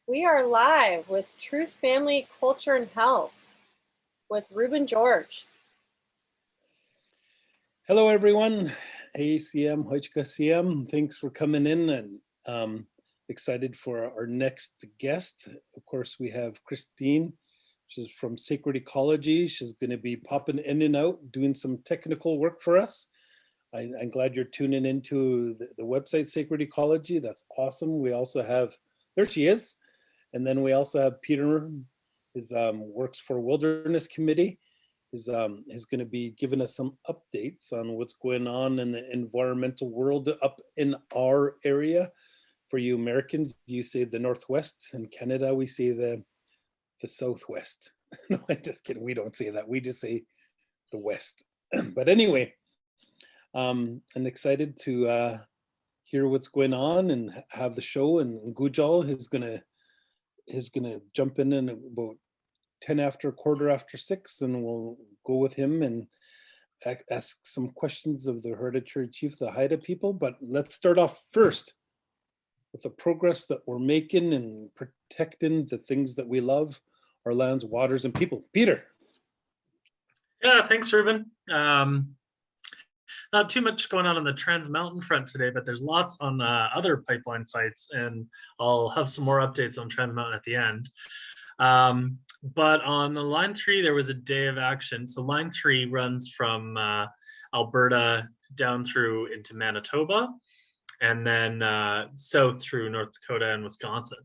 We are live with Truth, Family, Culture, and Health with Ruben George. Hello, everyone. ACM, CM. Thanks for coming in, and excited for our next guest. Of course, we have Christine. She's from Sacred Ecology. She's going to be popping in and out, doing some technical work for us. I'm glad you're tuning into the website, Sacred Ecology. That's awesome. We also have, there she is. And then we also have Peter, who works for Wilderness Committee. Is going to be giving us some updates on what's going on in the environmental world up in our area. For you Americans, you say the Northwest. In Canada, we say the Southwest. No, I'm just kidding. We don't say that. We just say the West. But anyway, I'm excited to hear what's going on and have the show. And Guujaaw is gonna jump in about 10 after, quarter after 6, and we'll go with him and ask some questions of the Hereditary Chief, the Haida people. But let's start off first with the progress that we're making in protecting the things that we love, our lands, waters, and people. Peter. Yeah, thanks, Ruben. Not too much going on the Trans Mountain front today, but there's lots on other pipeline fights, and I'll have some more updates on Trans Mountain at the end. But on the Line 3, there was a day of action. So Line 3 runs from Alberta down through into Manitoba, and then south through North Dakota and Wisconsin.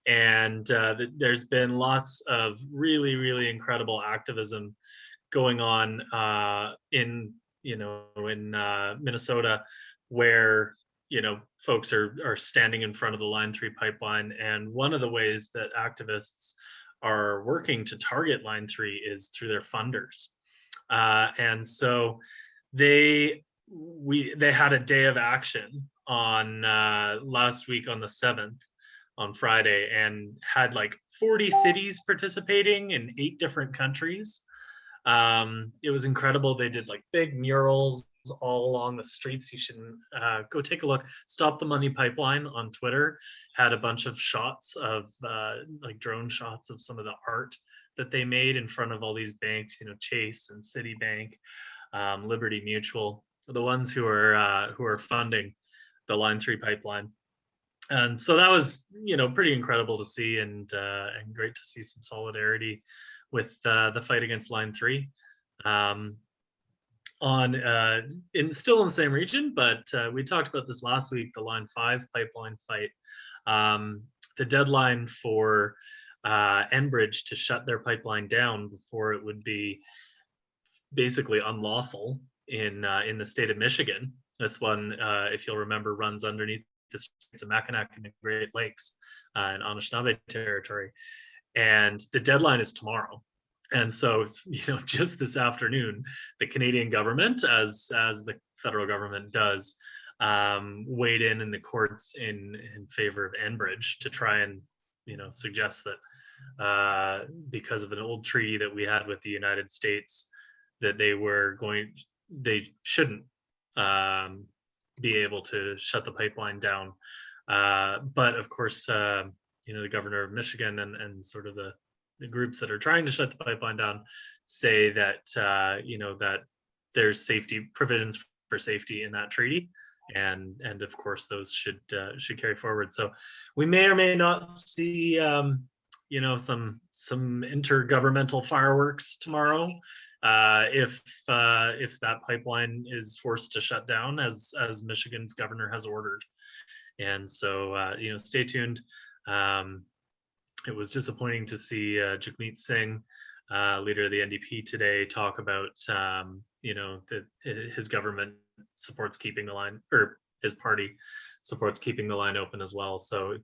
And there's been lots of really, really incredible activism going on in Minnesota, where folks are standing in front of the Line 3 pipeline. And one of the ways that activists are working to target Line 3 is through their funders. And so they had a day of action on last week on the 7th, on Friday, and had like 40 cities participating in 8 different countries. It was incredible. They did like big murals all along the streets. You should go take a look. Stop the Money Pipeline on Twitter had a bunch of shots of like drone shots of some of the art that they made in front of all these banks, Chase and Citibank, Liberty Mutual, the ones who are funding the Line 3 pipeline. And so that was pretty incredible to see, and great to see some solidarity with the fight against Line 3. Still in the same region, but we talked about this last week, the Line 5 pipeline fight. The deadline for Enbridge to shut their pipeline down before it would be basically unlawful in the state of Michigan. This one, if you'll remember, runs underneath the streets of Mackinac and the Great Lakes in Anishinaabe territory. And the deadline is tomorrow. And so, just this afternoon, the Canadian government, as the federal government does, weighed in the courts in favor of Enbridge to try and, suggest that because of an old treaty that we had with the United States, that they shouldn't be able to shut the pipeline down. But of course, the governor of Michigan and sort of the groups that are trying to shut the pipeline down say that that there's safety provisions for safety in that treaty, and of course those should carry forward. So we may or may not see some intergovernmental fireworks tomorrow if that pipeline is forced to shut down as Michigan's governor has ordered. And so stay tuned. It was disappointing to see Jagmeet Singh, leader of the NDP today, talk about that his government supports keeping the line, or his party supports keeping the line open as well. So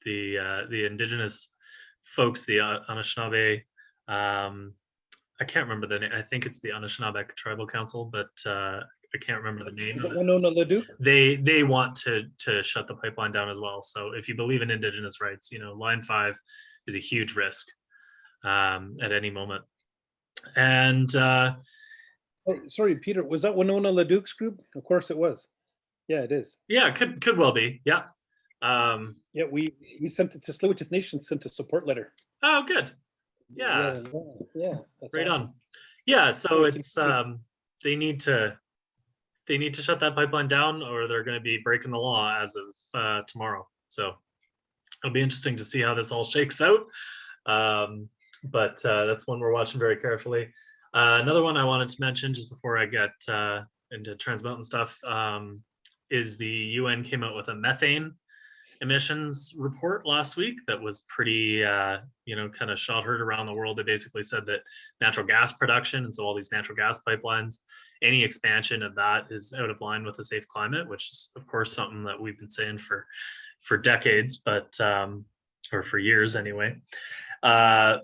the indigenous folks, the Anishinaabe, I can't remember the name. I think it's the Anishinaabe Tribal Council, but I can't remember the name. Is it Winona Leduc? They want to shut the pipeline down as well. So if you believe in Indigenous rights, Line 5 is a huge risk at any moment. And sorry, Peter, was that Winona Leduc's group? Of course it was. Yeah, it is. Yeah, could well be. Yeah. Yeah, we sent it to Tsleil-Waututh Nation, sent a support letter. Oh, good. Yeah, Yeah, that's right awesome. on. Yeah, so We can- it's they need to shut that pipeline down, or they're going to be breaking the law as of tomorrow. So it'll be interesting to see how this all shakes out. But that's one we're watching very carefully. Another one I wanted to mention just before I get into Trans Mountain stuff is the UN came out with a methane emissions report last week that was pretty, kind of shot heard around the world. They basically said that natural gas production, and so all these natural gas pipelines, any expansion of that is out of line with a safe climate, which is of course something that we've been saying for decades, but or for years anyway. But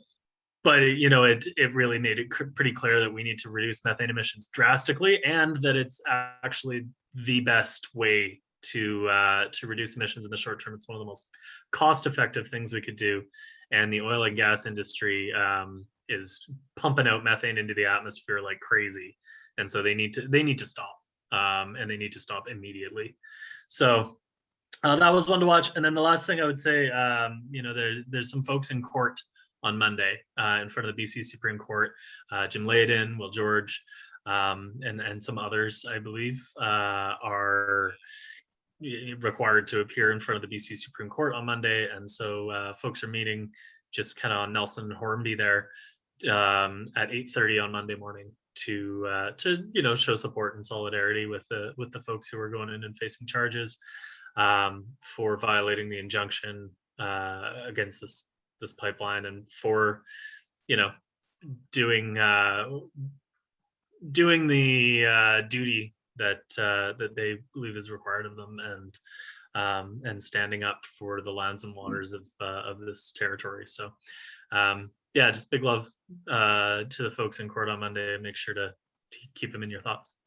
it really made it pretty clear that we need to reduce methane emissions drastically, and that it's actually the best way to reduce emissions in the short term. It's one of the most cost-effective things we could do, and the oil and gas industry is pumping out methane into the atmosphere like crazy, and so they need to stop, and they need to stop immediately. So that was one to watch. And then the last thing I would say, there's some folks in court on Monday in front of the BC Supreme Court. Jim Layden, Will George, and some others, I believe, are required to appear in front of the BC Supreme Court on Monday. And so folks are meeting just kind of on Nelson and Hornby there at 8:30 on Monday morning to show support and solidarity with the folks who are going in and facing charges for violating the injunction against this pipeline, and for doing the duty that they believe is required of them, and standing up for the lands and waters of this territory. So just big love to the folks in court on Monday, and make sure to keep them in your thoughts.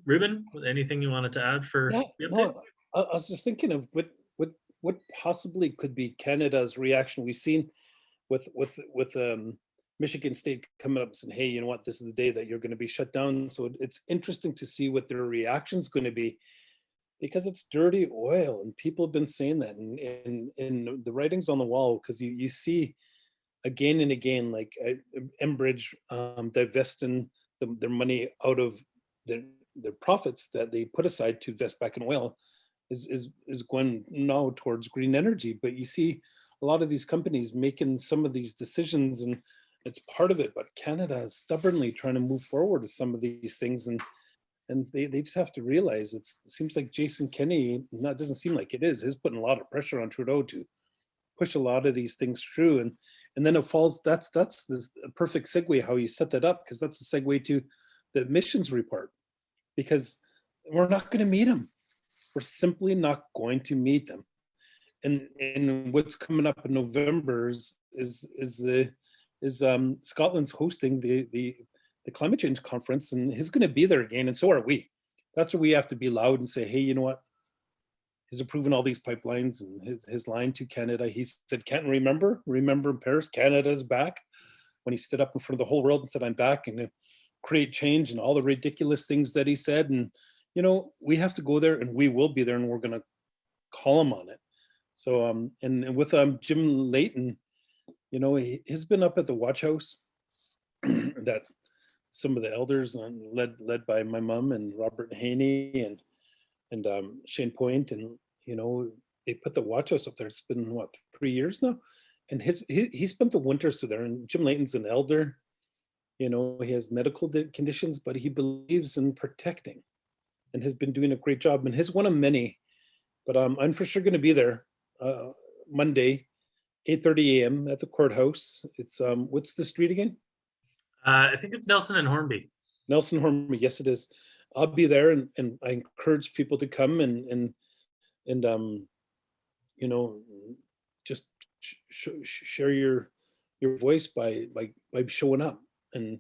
Ruben, anything you wanted to add for the update? No, I was just thinking of what possibly could be Canada's reaction. We've seen with Michigan State coming up and saying, hey, you know what, this is the day that you're going to be shut down. So it's interesting to see what their reaction is going to be, because it's dirty oil, and people have been saying that in the writings on the wall, because you see again and again, like Enbridge divesting their money out of their profits that they put aside to invest back in oil is going now towards green energy. But you see a lot of these companies making some of these decisions, and it's part of it. But Canada is stubbornly trying to move forward with some of these things, and they just have to realize it seems like Jason Kenney, it doesn't seem like it is, he's putting a lot of pressure on Trudeau to push a lot of these things through, and then it falls. That's this perfect segue how you set that up, because that's a segue to the emissions report, because we're not going to meet them. We're simply not going to meet them. And what's coming up in November is Scotland's hosting the climate change conference, and he's going to be there again, and so are we. That's where we have to be loud and say, hey, you know what? He's approving all these pipelines, and his line to Canada, he said, can't remember in Paris, Canada's back, when he stood up in front of the whole world and said, I'm back, and create change, and all the ridiculous things that he said. And we have to go there, and we will be there, and we're going to call him on it. So and with Jim Layton, he's been up at the watch house that some of the elders led by my mom and Robert Haney and Shane Point, and they put the watch house up there. It's been 3 years now, and he spent the winters through there. And Jim Layton's an elder. He has medical conditions, but he believes in protecting, and has been doing a great job. And he's one of many. But I'm for sure going to be there Monday, 8:30 a.m. at the courthouse. It's what's the street again? I think it's Nelson and Hornby. Nelson Hornby, yes, it is. I'll be there, and I encourage people to come and just share your voice by showing up, and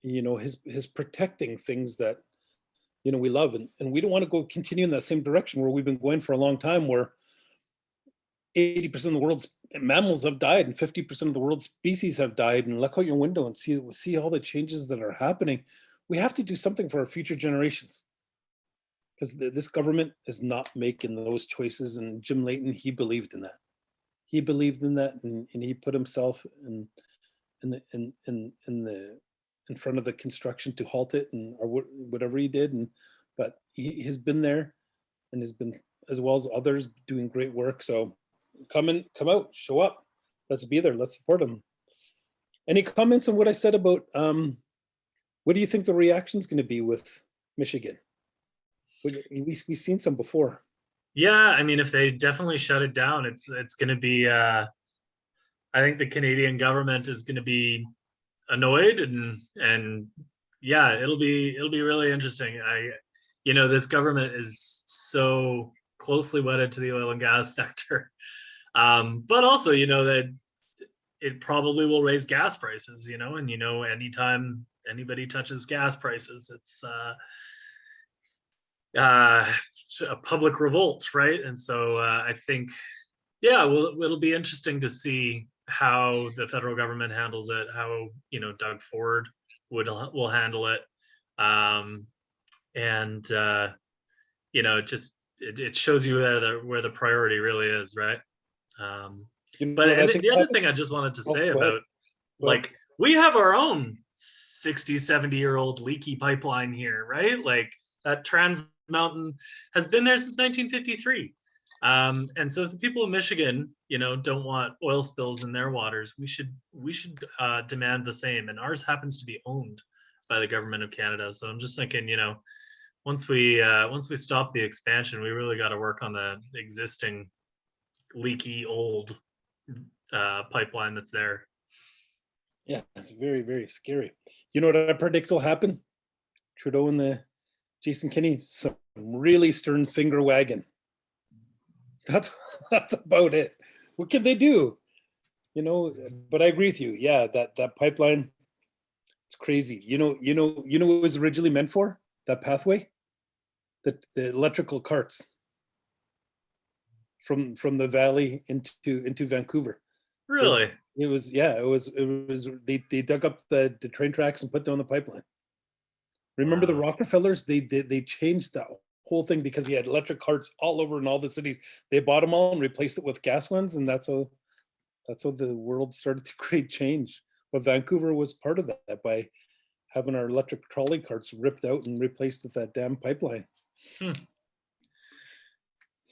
his protecting things that we love, and we don't want to continue in that same direction where we've been going for a long time, where 80% of the world's mammals have died and 50% of the world's species have died. And look out your window and see all the changes that are happening. We have to do something for our future generations. because this government is not making those choices. And Jim Layton, he believed in that. He believed in that, and he put himself in front of the construction to halt it, and or whatever he did. And but he has been there, and has been, as well as others, doing great work. So come out, show up. Let's be there. Let's support him. Any comments on what I said about what do you think the reaction is going to be with Michigan? We've seen some before. Yeah, I mean, if they definitely shut it down, it's going to be. I think the Canadian government is going to be annoyed, and yeah, it'll be really interesting. This government is so closely wedded to the oil and gas sector, but also that it probably will raise gas prices. And anytime anybody touches gas prices, it's a public revolt, right? And so I think, yeah, it'll be interesting to see how the federal government handles it, how Doug Ford will handle it, and it shows you where the priority really is, right? But the other thing I just wanted to say about, like, we have our own 60, 70-year-old leaky pipeline here, right? Like, that Trans Mountain has been there since 1953. And so if the people of Michigan, don't want oil spills in their waters, we should demand the same. And ours happens to be owned by the government of Canada. So I'm just thinking, once we stop the expansion, we really got to work on the existing leaky old pipeline that's there. Yeah, it's very, very scary. You know what I predict will happen? Trudeau and the Jason Kenney, some really stern finger wagging. That's about it. What can they do? But I agree with you. Yeah, that pipeline, it's crazy. What it was originally meant for? That pathway? The electrical carts from the valley into Vancouver. Really? It was they dug up the train tracks and put down the pipeline. Remember the Rockefellers? They changed that whole thing because he had electric carts all over in all the cities. They bought them all and replaced it with gas ones, and that's how the world started to create change. But Vancouver was part of that by having our electric trolley carts ripped out and replaced with that damn pipeline.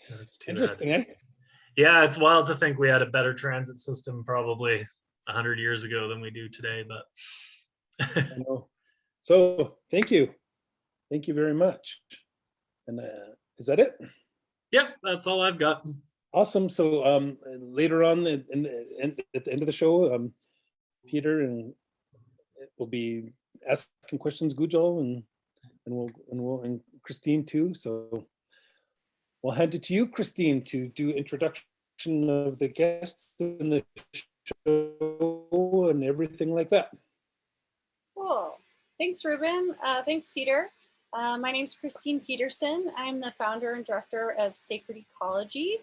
That's too interesting, bad. Yeah, it's wild to think we had a better transit system probably 100 years ago than we do today, but I know. So thank you very much. And is that it? Yep, that's all I've got. Awesome. So later on at the end of the show, Peter and will be asking questions, Guujaaw, and Christine too. So we'll hand it to you, Christine, to do introduction of the guest and the show and everything like that. Cool. Thanks, Ruben. Thanks, Peter. My name is Christine Peterson. I'm the founder and director of Sacred Ecology,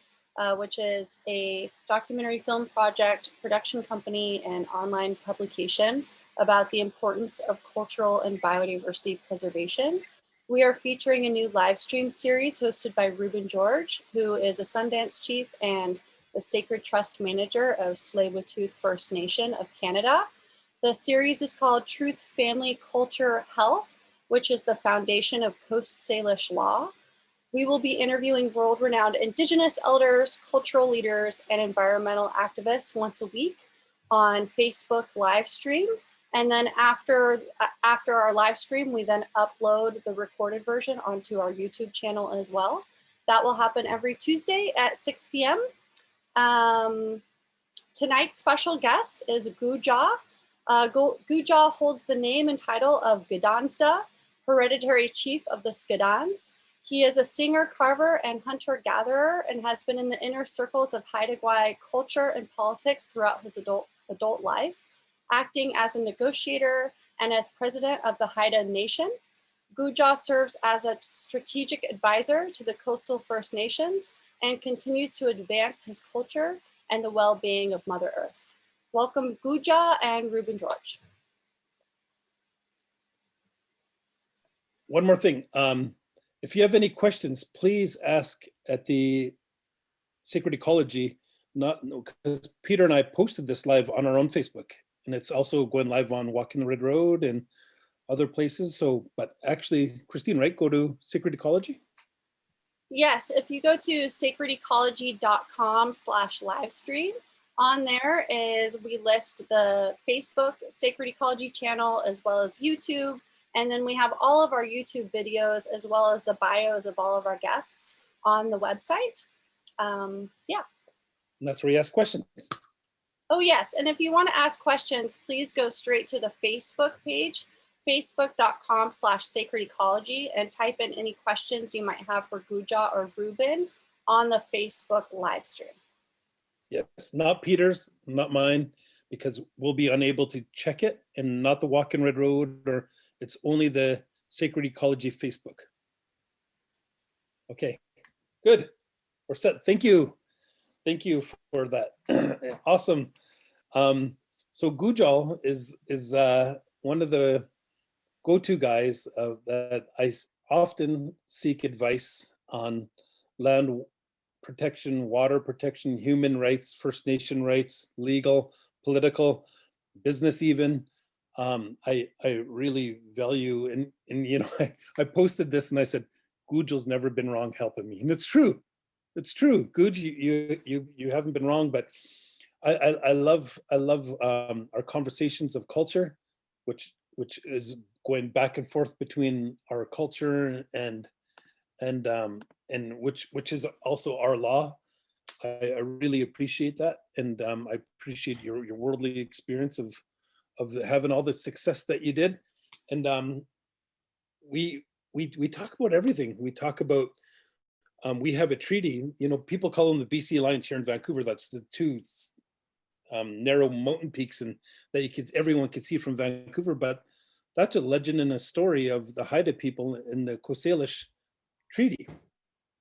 which is a documentary film project, production company, and online publication about the importance of cultural and biodiversity preservation. We are featuring a new live stream series hosted by Ruben George, who is a Sundance Chief and the Sacred Trust Manager of Tsleil-Waututh First Nation of Canada. The series is called Truth, Family, Culture, Health, which is the foundation of Coast Salish law. We will be interviewing world-renowned Indigenous elders, cultural leaders, and environmental activists once a week on Facebook live stream. And then after our live stream, we then upload the recorded version onto our YouTube channel as well. That will happen every Tuesday at 6 p.m. Tonight's special guest is Guujaaw. Guujaaw holds the name and title of Gidansda, Hereditary Chief of the Skedans. He is a singer, carver, and hunter-gatherer, and has been in the inner circles of Haida culture and politics throughout his adult life, acting as a negotiator and as president of the Haida Nation. Guujaaw serves as a strategic advisor to the coastal First Nations and continues to advance his culture and the well-being of Mother Earth. Welcome, Guujaaw and Ruben George. One more thing. if you have any questions, please ask at the Sacred Ecology, not because Peter and I posted this live on our own Facebook, and it's also going live on Walking the Red Road and other places. So, but actually, Christine, right? Go to Sacred Ecology. Yes, if you go to sacredecology.com/livestream, on there is we list the Facebook Sacred Ecology channel as well as YouTube. And then we have all of our YouTube videos as well as the bios of all of our guests on the website. Yeah. And that's where you ask questions. Oh, yes. And if you want to ask questions, please go straight to the Facebook page, facebook.com/sacred ecology, and type in any questions you might have for Guujaaw or Ruben on the Facebook live stream. Yes, not Peter's, not mine, because we'll be unable to check it, and not the Walking Red Road, or it's only the Sacred Ecology Facebook. Okay, good. We're set. Thank you. Thank you for that. Awesome. So Guujaaw is one of the go-to guys that I often seek advice on land protection, water protection, human rights, First Nation rights, legal, political, business even. I really value, and you know, I posted this and I said, Guujaaw's never been wrong helping me. And it's true. It's true. Guj, you haven't been wrong, but I love our conversations of culture, which is going back and forth between our culture and which is also our law. I really appreciate that, and I appreciate your worldly experience of having all the success that you did. And we talk about everything. We talk about we have a treaty. You know, people call them the BC Alliance here in Vancouver. That's the two narrow mountain peaks and that everyone can see from Vancouver. But that's a legend and a story of the Haida people in the Coast Salish Treaty.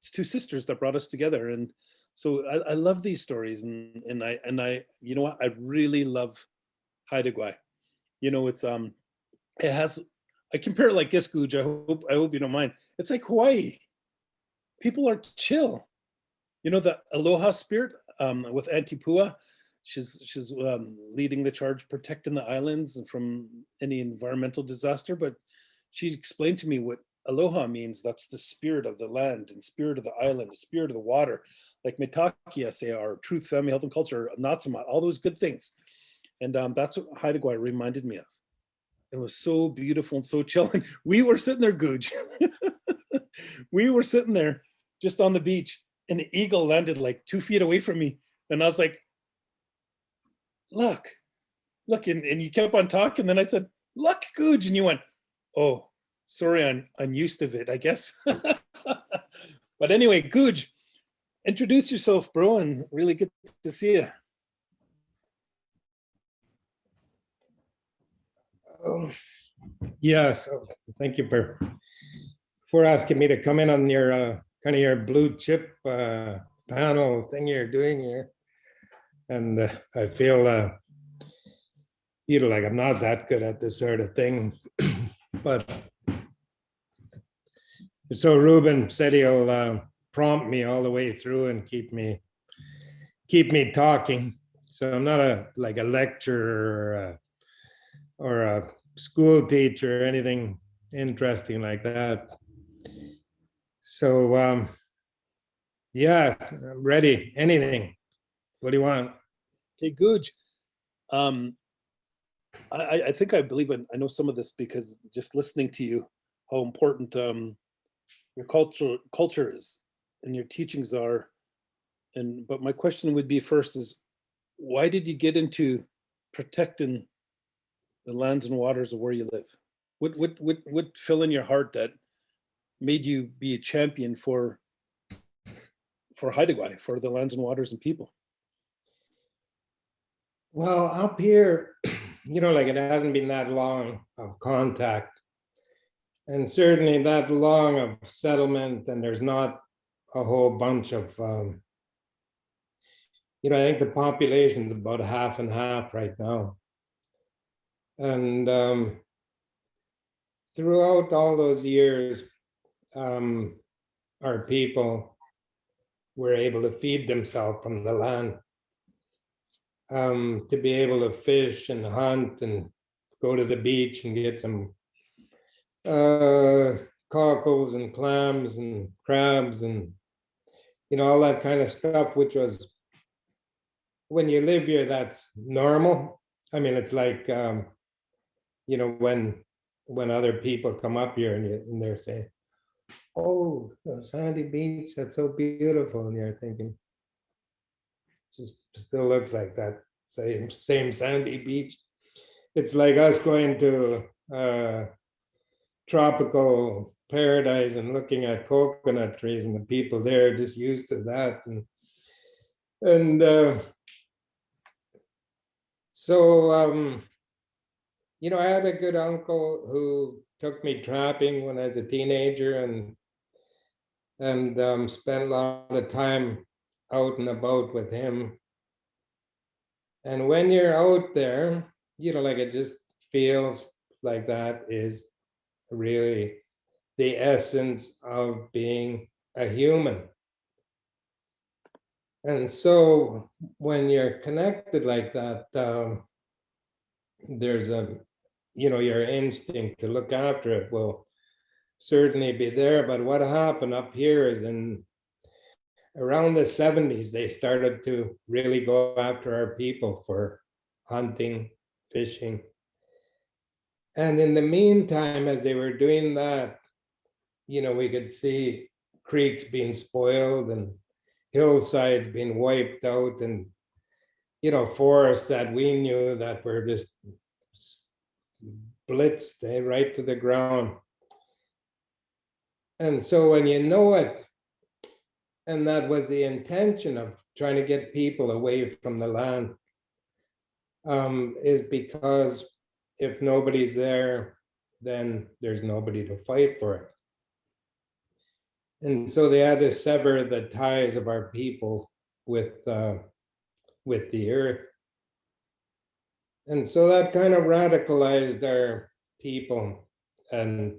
It's two sisters that brought us together, and so I love these stories, and I you know what, I really love Haida. You know, it's it has, I compare it like this, Guj. I hope you don't mind. It's like Hawaii. People are chill. You know, the aloha spirit with Auntie Pua. She's leading the charge, protecting the islands from any environmental disaster. But she explained to me what aloha means. That's the spirit of the land and spirit of the island, the spirit of the water. Like Metakia say, our truth, family, health, and culture, Natsama, all those good things. And that's what Haida reminded me of. It was so beautiful and so chilling. We were sitting there, Guj. We were sitting there just on the beach, and the eagle landed like 2 feet away from me. And I was like, look, and you kept on talking. Then I said, look, Guj. And you went, oh, sorry, I'm unused to it, I guess. But anyway, Guj, introduce yourself, bro, and really good to see you. Yeah, so thank you for asking me to come in on your kind of your blue chip panel thing you're doing here. And I feel you know, like I'm not that good at this sort of thing, but so Ruben said he'll prompt me all the way through and keep me talking. So I'm not like a lecturer or a school teacher or anything interesting like that. So yeah, I'm ready. Anything. What do you want? Okay, Guj. I think I believe I know some of this because just listening to you, how important your culture is and your teachings are. But my question would be first is, why did you get into protecting the lands and waters of where you live? What fill in your heart that made you be a champion for Haida, for the lands and waters and people? Well, up here, you know, like it hasn't been that long of contact, and certainly that long of settlement, and there's not a whole bunch of, you know, I think the population's about half and half right now. And throughout all those years, our people were able to feed themselves from the land, to be able to fish and hunt and go to the beach and get some cockles and clams and crabs and all that kind of stuff, which was, when you live here, that's normal. I mean, it's like when other people come up here and they're saying, "Oh, the sandy beach, that's so beautiful," and you're thinking, just still looks like that same sandy beach. It's like us going to tropical paradise and looking at coconut trees, and the people there are just used to that. And so I had a good uncle who took me trapping when I was a teenager, and spent a lot of time out and about with him. And when you're out there, like, it just feels like that is really the essence of being a human. And so when you're connected like that, there's your instinct to look after it will certainly be there. But what happened up here is, in around the 70s, they started to really go after our people for hunting, fishing. And in the meantime, as they were doing that, we could see creeks being spoiled and hillsides being wiped out, and forests that we knew that were just blitzed right to the ground. And so when you know it, and that was the intention of trying to get people away from the land, is because if nobody's there, then there's nobody to fight for it. And so they had to sever the ties of our people with the earth. And so that kind of radicalized our people. And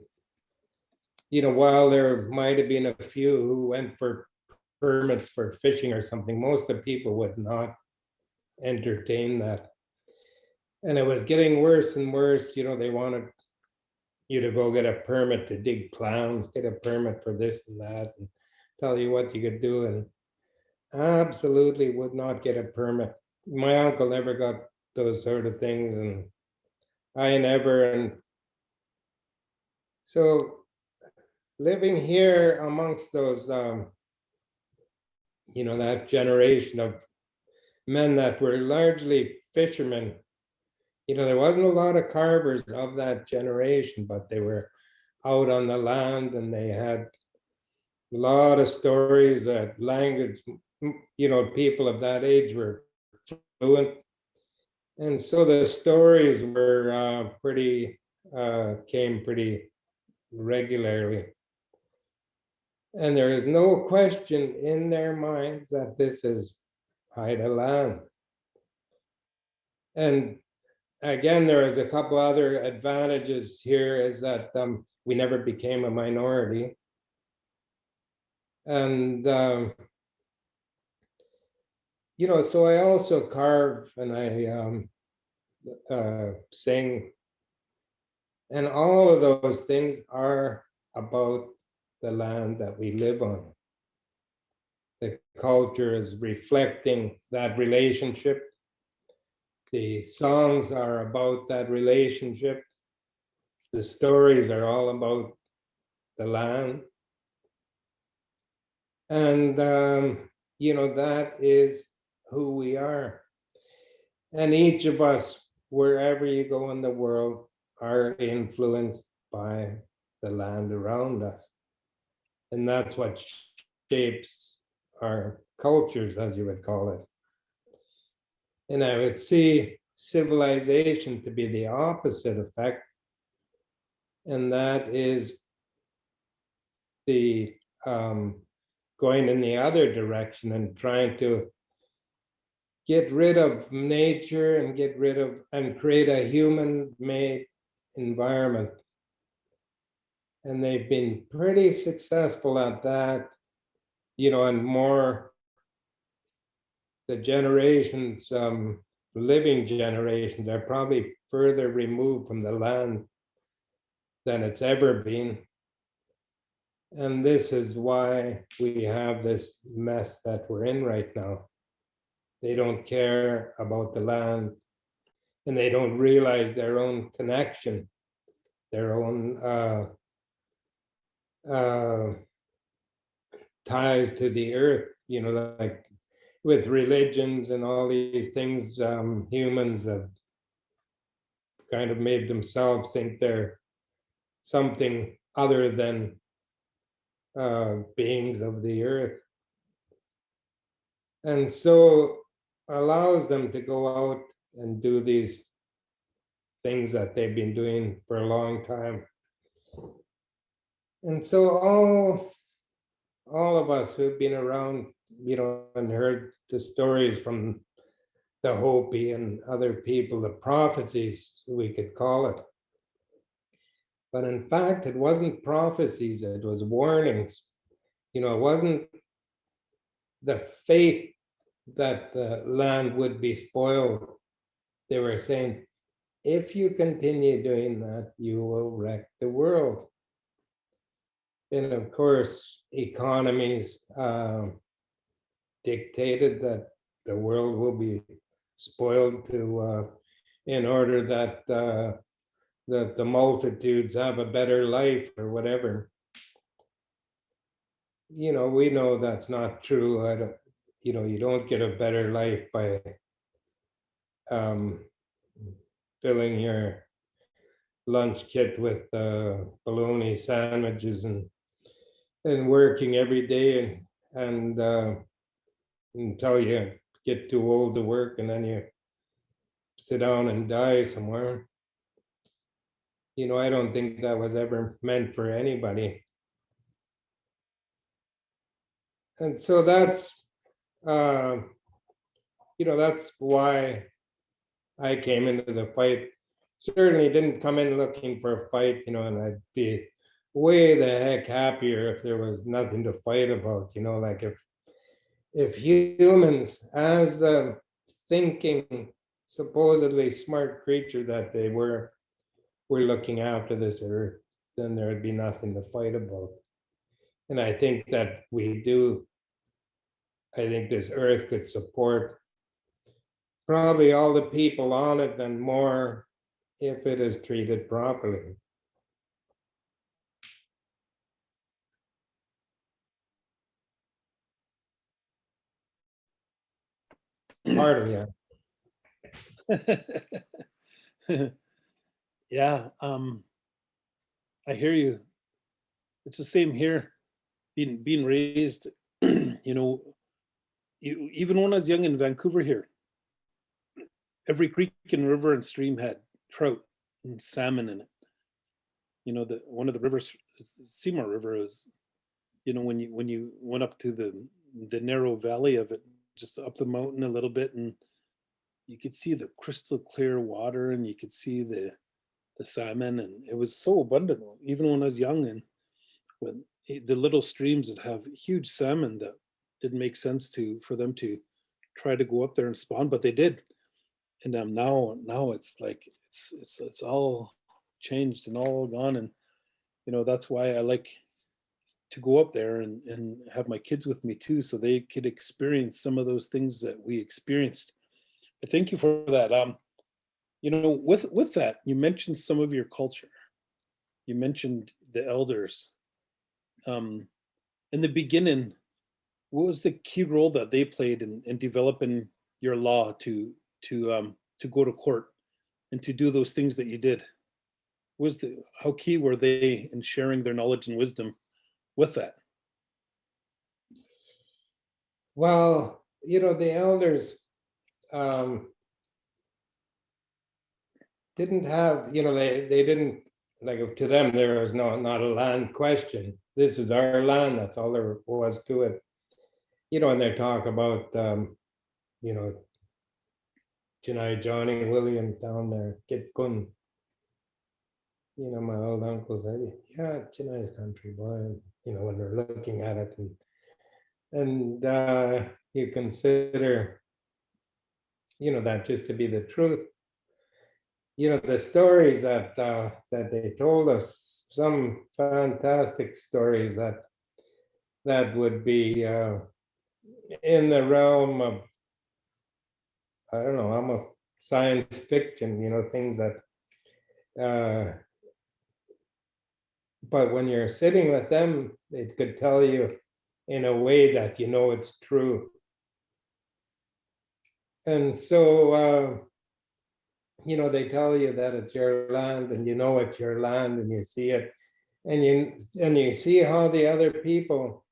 while there might have been a few who went for permits for fishing or something, most of the people would not entertain that. And it was getting worse and worse. They wanted you to go get a permit to dig clams, get a permit for this and that, and tell you what you could do, and absolutely would not get a permit. My uncle never got those sort of things, and I never. And so living here amongst those, that generation of men that were largely fishermen, there wasn't a lot of carvers of that generation, but they were out on the land, and they had a lot of stories. That language, people of that age were fluent. And so the stories were came pretty regularly. And there is no question in their minds that this is Haida land. And again, there is a couple other advantages here, is that we never became a minority. And, so I also carve, and I sing. And all of those things are about the land that we live on. The culture is reflecting that relationship. The songs are about that relationship. The stories are all about the land. And, that is who we are. And each of us, wherever you go in the world, are influenced by the land around us. And that's what shapes our cultures, as you would call it. And I would see civilization to be the opposite effect. And that is the going in the other direction and trying to get rid of nature and create a human-made environment. And they've been pretty successful at that, you know, and more the generations, living generations are probably further removed from the land than it's ever been. And this is why we have this mess that we're in right now. They don't care about the land, and they don't realize their own connection, their own ties to the earth, you know, like with religions and all these things, humans have kind of made themselves think they're something other than beings of the earth. And so allows them to go out and do these things that they've been doing for a long time. And so all of us who've been around, you know, and heard the stories from the Hopi and other people, the prophecies, we could call it. But in fact, it wasn't prophecies, it was warnings. You know, it wasn't the faith that the land would be spoiled. They were saying, if you continue doing that, you will wreck the world. And of course, economies dictated that the world will be spoiled to in order that the multitudes have a better life or whatever. You know, we know that's not true. I don't, you know, you don't get a better life by filling your lunch kit with bologna sandwiches and working every day and until you get too old to work and then you sit down and die somewhere. You know, I don't think that was ever meant for anybody. And so that's, you know, that's why I came into the fight. Certainly didn't come in looking for a fight, you know, and I'd be way the heck happier if there was nothing to fight about, you know, like if humans, as the thinking, supposedly smart creature that they were looking after this earth, then there would be nothing to fight about. And I think that we do. I think this earth could support probably all the people on it and more if it is treated properly. Pardon me. Yeah, I hear you. It's the same here. Being raised, you know, even when I was young in Vancouver here, every creek and river and stream had trout and salmon in it. You know, one of the rivers, Seymour River, is, you know, when you went up to the narrow valley of it, just up the mountain a little bit, and you could see the crystal clear water, and you could see the salmon, and it was so abundant. Even when I was young, and when the little streams that have huge salmon that didn't make sense for them to try to go up there and spawn, but they did. And now it's like it's all changed and all gone, and you know, that's why I like to go up there and have my kids with me too, so they could experience some of those things that we experienced. But thank you for that. You know, with that, you mentioned some of your culture. You mentioned the elders. In the beginning, what was the key role that they played in developing your law to go to court and to do those things that you did? How key were they in sharing their knowledge and wisdom with that? Well, you know, the elders didn't have, you know, they didn't, like, to them there was not a land question. This is our land, that's all there was to it. You know, and they talk about you know, Johnny William down there, Kit Kun. my old uncle said, yeah, it's a nice country, boy. When they're looking at it, and you consider, that just to be the truth. The stories that they told us, some fantastic stories that would be in the realm of, I don't know, almost science fiction, things that, but when you're sitting with them, it could tell you in a way that it's true. And so, they tell you that it's your land, and it's your land, and you see it, and you see how the other people,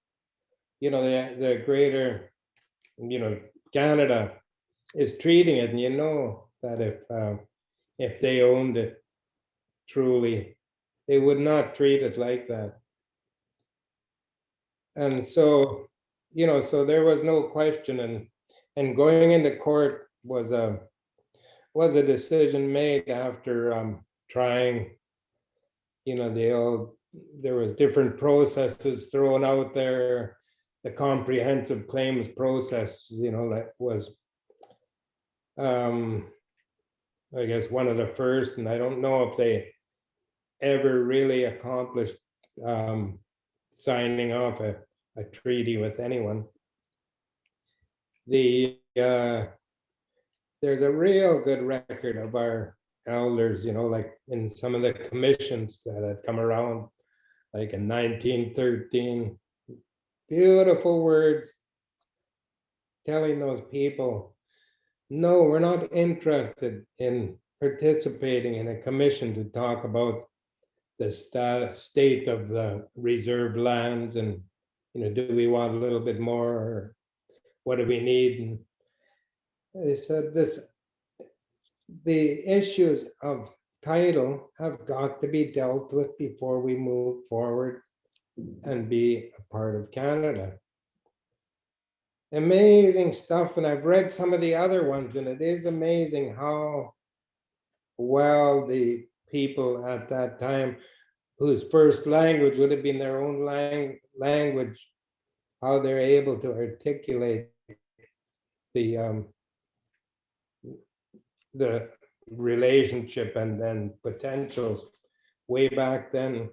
the greater, Canada is treating it, and that if they owned it truly, they would not treat it like that. And so, so there was no question, and going into court was a decision made after trying, there was different processes thrown out there. The comprehensive claims process, that was, I guess, one of the first, and I don't know if they ever really accomplished signing off a treaty with anyone. There's a real good record of our elders, like in some of the commissions that had come around, like in 1913, beautiful words telling those people, no, we're not interested in participating in a commission to talk about the state of the reserved lands, and do we want a little bit more, or what do we need? And they said the issues of title have got to be dealt with before we move forward and be a part of Canada. Amazing stuff, and I've read some of the other ones, and it is amazing how well the people at that time, whose first language would have been their own language, how they're able to articulate the relationship and potentials way back then.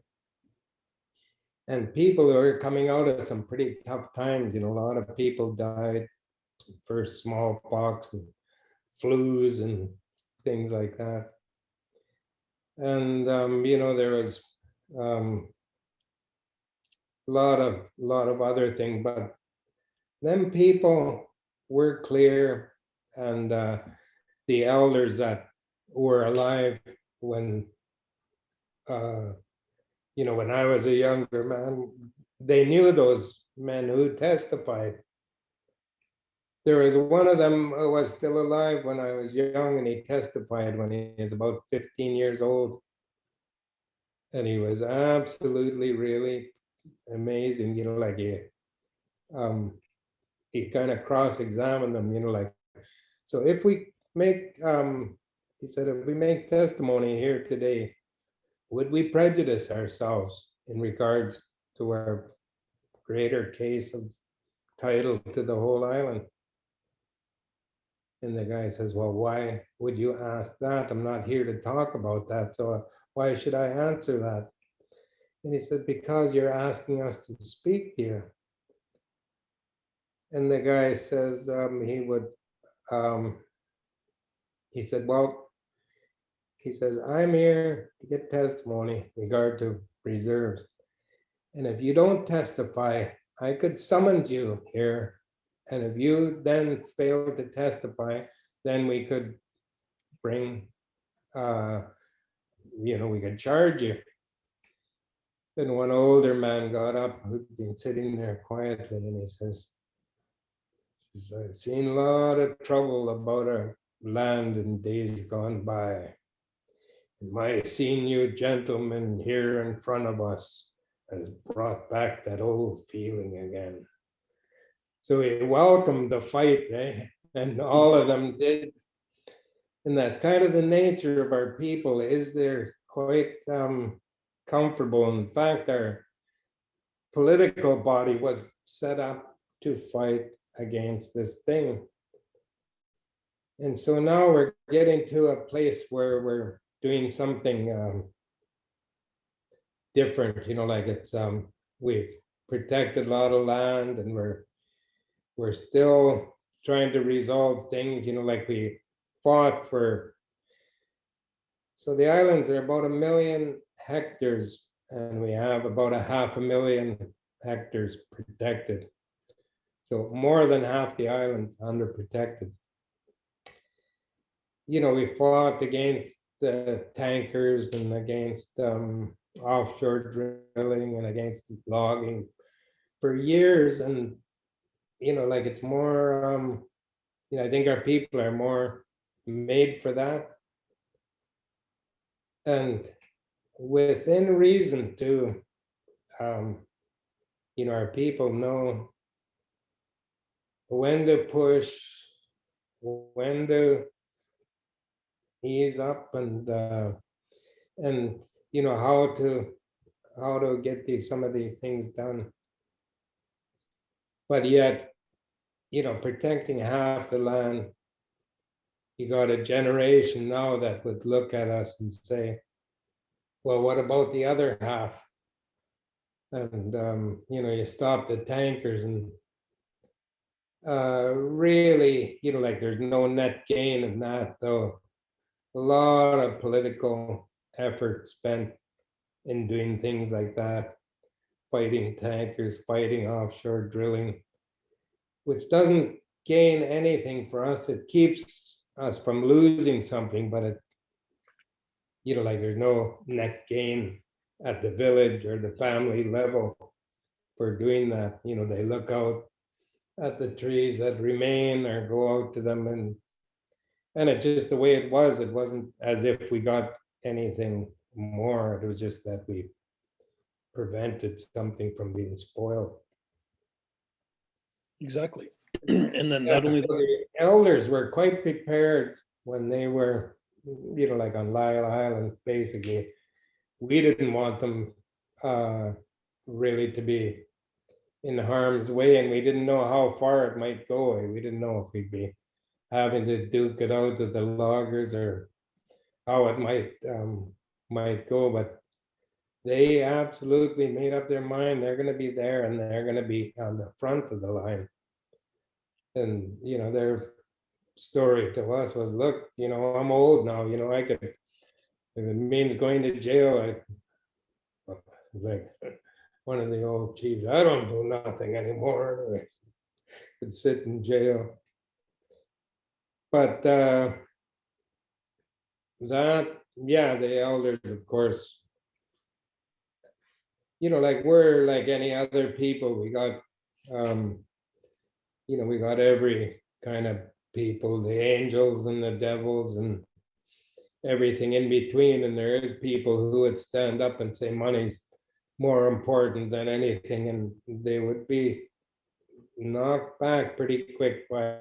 And people who are coming out of some pretty tough times, a lot of people died, first smallpox and flus and things like that. And there was a lot of other things, but then people were clear, and the elders that were alive when when I was a younger man, they knew those men who testified. There was one of them who was still alive when I was young, and he testified when he was about 15 years old. And he was absolutely really amazing, like he kind of cross-examined them, like, so if we make, he said, if we make testimony here today, would we prejudice ourselves in regards to our greater case of title to the whole island? And the guy says, well, why would you ask that? I'm not here to talk about that, so why should I answer that? And he said, because you're asking us to speak to you. And the guy says he said, well, he says, I'm here to get testimony in regard to reserves. And if you don't testify, I could summons you here. And if you then fail to testify, then we could bring, we could charge you. Then one older man got up, who'd been sitting there quietly, and he says, I've seen a lot of trouble about our land in days gone by. My senior gentleman here in front of us has brought back that old feeling again. So he welcomed the fight, and all of them did. And that's kind of the nature of our people, is they're quite comfortable. In fact, our political body was set up to fight against this thing. And so now we're getting to a place where we're doing something different, like it's we've protected a lot of land, and we're still trying to resolve things, like we fought for. So the islands are about 1 million hectares, and we have about 500,000 hectares protected. So more than half the island under protected. We fought against the tankers and against offshore drilling and against logging for years. And, it's more, I think our people are more made for that. And within reason too, our people know when to push, when to ease up, and how to get some of these things done. But yet, protecting half the land, you got a generation now that would look at us and say, well, what about the other half? And you stop the tankers, and really, there's no net gain in that, though. A lot of political effort spent in doing things like that, fighting tankers, fighting offshore drilling, which doesn't gain anything for us. It keeps us from losing something, but it, there's no net gain at the village or the family level for doing that. They look out at the trees that remain or go out to them, and it's just the way it was. It wasn't as if we got anything more. It was just that we prevented something from being spoiled. Exactly. And then not only the elders were quite prepared when they were, like on Lyle Island, basically. We didn't want them really to be in harm's way, and we didn't know how far it might go. We didn't know if we'd be having to duke it out with the loggers or how it might go, but they absolutely made up their mind. They're going to be there, and they're going to be on the front of the line. And their story to us was, look, I'm old now, I could, if it means going to jail, like one of the old chiefs, I don't do nothing anymore. I could sit in jail. But the elders, of course, we're like any other people. We got, we got every kind of people, the angels and the devils and everything in between. And there is people who would stand up and say money's more important than anything, and they would be knocked back pretty quick by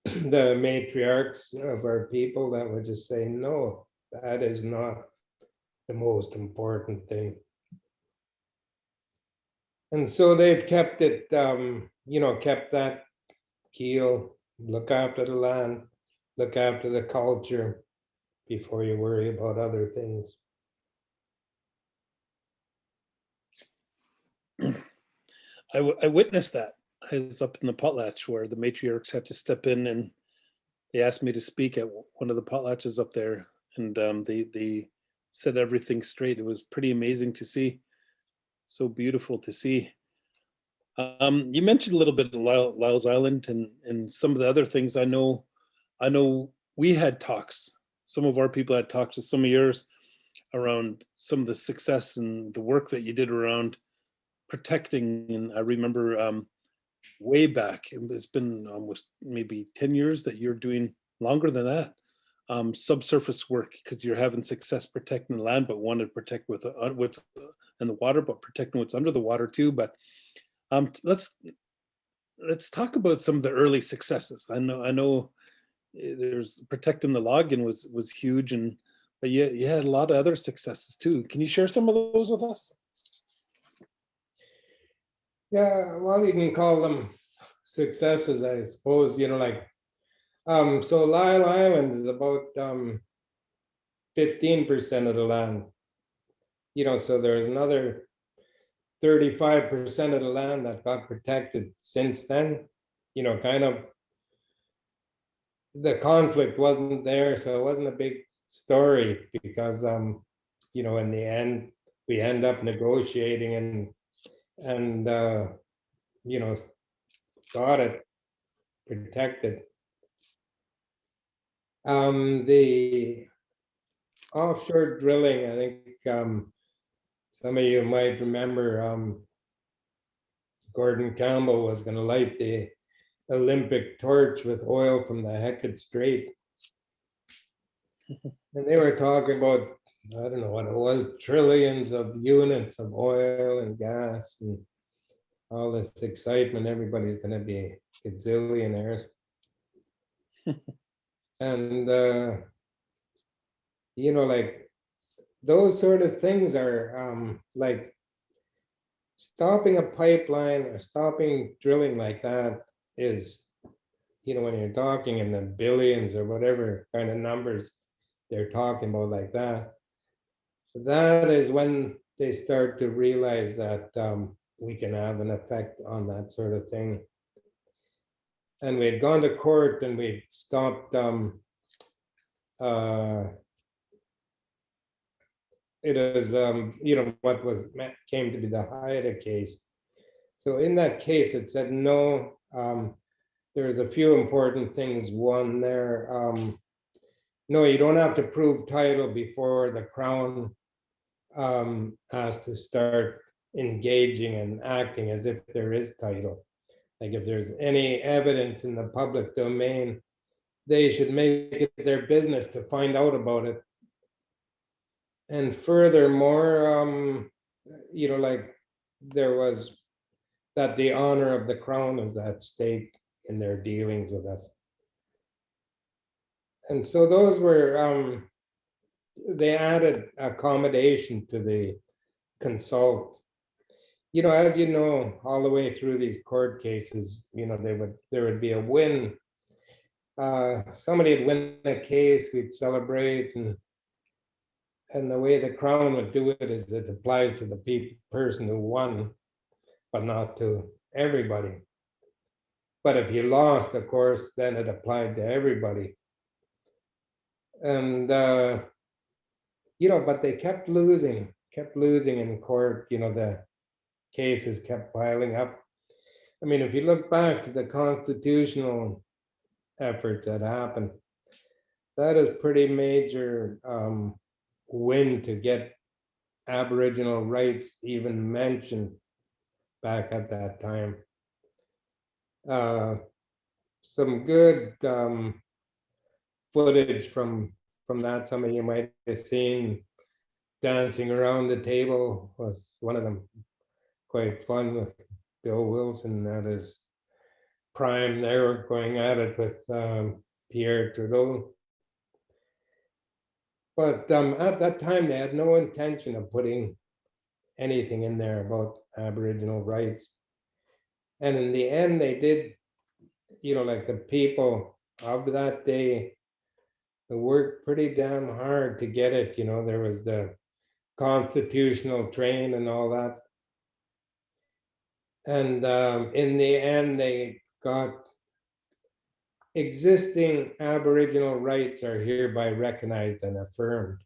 the matriarchs of our people that would just say, no, that is not the most important thing. And so they've kept it, kept that keel, look after the land, look after the culture before you worry about other things. I witnessed that. I was up in the potlatch where the matriarchs had to step in, and they asked me to speak at one of the potlatches up there, and they set everything straight. It was pretty amazing to see. So beautiful to see. You mentioned a little bit of Lyle's Island and some of the other things. I know we had talks. Some of our people had talks with some of yours around some of the success and the work that you did around protecting. And I remember way back, it's been almost maybe 10 years that you're doing, longer than that, subsurface work, because you're having success protecting the land, but want to protect what's in the water, but protecting what's under the water too. But let's talk about some of the early successes. I know there's protecting the logging was huge, but you had a lot of other successes too. Can you share some of those with us? Yeah, well, you can call them successes, I suppose, like, so Lyle Island is about 15% of the land, so there's another 35% of the land that got protected since then, kind of the conflict wasn't there, so it wasn't a big story because in the end we end up negotiating and got it protected. The offshore drilling, I think some of you might remember Gordon Campbell was going to light the Olympic torch with oil from the Hecate Strait. And they were talking about, I don't know what it was, trillions of units of oil and gas and all this excitement. Everybody's going to be gazillionaires. And, like those sort of things are like stopping a pipeline or stopping drilling like that is, when you're talking in the billions or whatever kind of numbers they're talking about like that, that is when they start to realize that we can have an effect on that sort of thing. And we had gone to court and we'd stopped it is what was came to be the Haida case. So in that case it said no, there's a few important things. One there, no, you don't have to prove title before the Crown has to start engaging and acting as if there is title. Like if there's any evidence in the public domain, they should make it their business to find out about it. And furthermore, like there was that the honor of the Crown is at stake in their dealings with us. And so those were, they added accommodation to the consult. As you know, all the way through these court cases, there would be a win. Somebody would win a case, we'd celebrate, and the way the Crown would do it is it applies to the person who won, but not to everybody. But if you lost, of course, then it applied to everybody. And but they kept losing in court. The cases kept piling up. I mean, if you look back to the constitutional efforts that happened, that is pretty major win to get Aboriginal rights even mentioned back at that time. Some good footage from that. Some of you might have seen Dancing Around the Table was one of them, quite fun, with Bill Wilson at his prime there, going at it with Pierre Trudeau. But at that time, they had no intention of putting anything in there about Aboriginal rights. And in the end, they did, like the people of that day, they worked pretty damn hard to get it. There was the constitutional train and all that. And in the end, they got existing Aboriginal rights are hereby recognized and affirmed.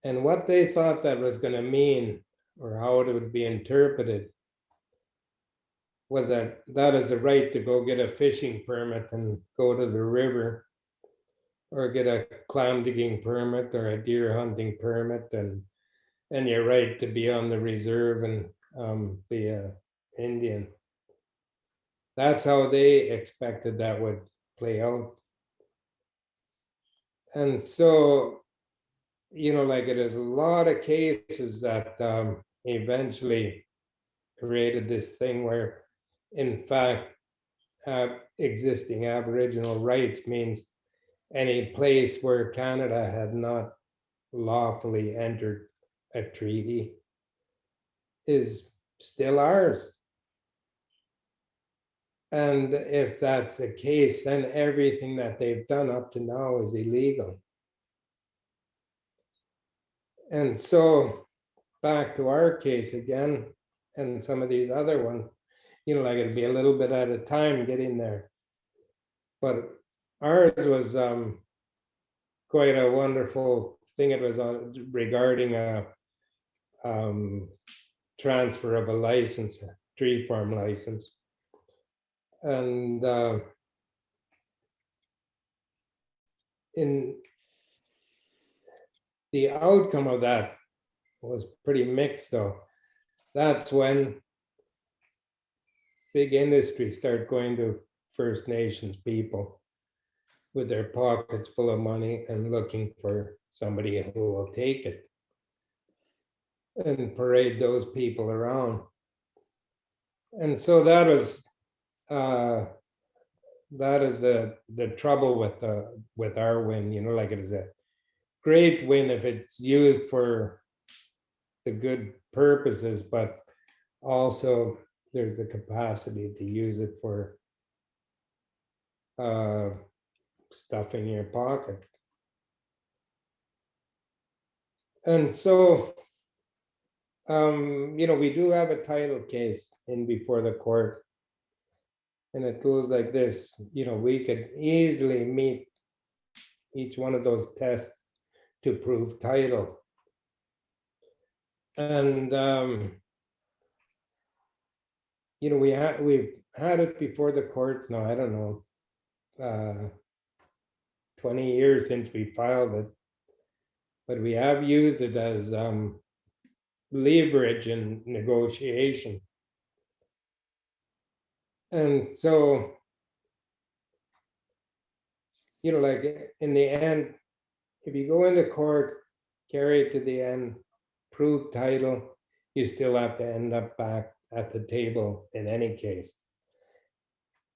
And what they thought that was going to mean, or how it would be interpreted, was that is a right to go get a fishing permit and go to the river, or get a clam digging permit or a deer hunting permit, and your right to be on the reserve and be an Indian. That's how they expected that would play out. And so, like it is a lot of cases that eventually created this thing where, in fact, existing Aboriginal rights means any place where Canada had not lawfully entered a treaty is still ours. And if that's the case, then everything that they've done up to now is illegal. And so back to our case again, and some of these other ones, you know, like it'd be a little bit at a time getting there. But ours was quite a wonderful thing. It was on regarding a transfer of a license, a tree farm license. And in the outcome of that was pretty mixed though. That's when big industry started going to First Nations people with their pockets full of money and looking for somebody who will take it and parade those people around. And so that is the trouble with our win, you know, like it is a great win if it's used for the good purposes, but also there's the capacity to use it for stuff in your pocket. And so, you know, we do have a title case in before the court. And it goes like this, you know, we could easily meet each one of those tests to prove title. And, you know, we've had it before the courts now, I don't know, 20 years since we filed it, but we have used it as leverage in negotiation. And so, you know, like in the end, if you go into court, carry it to the end, prove title, you still have to end up back at the table in any case.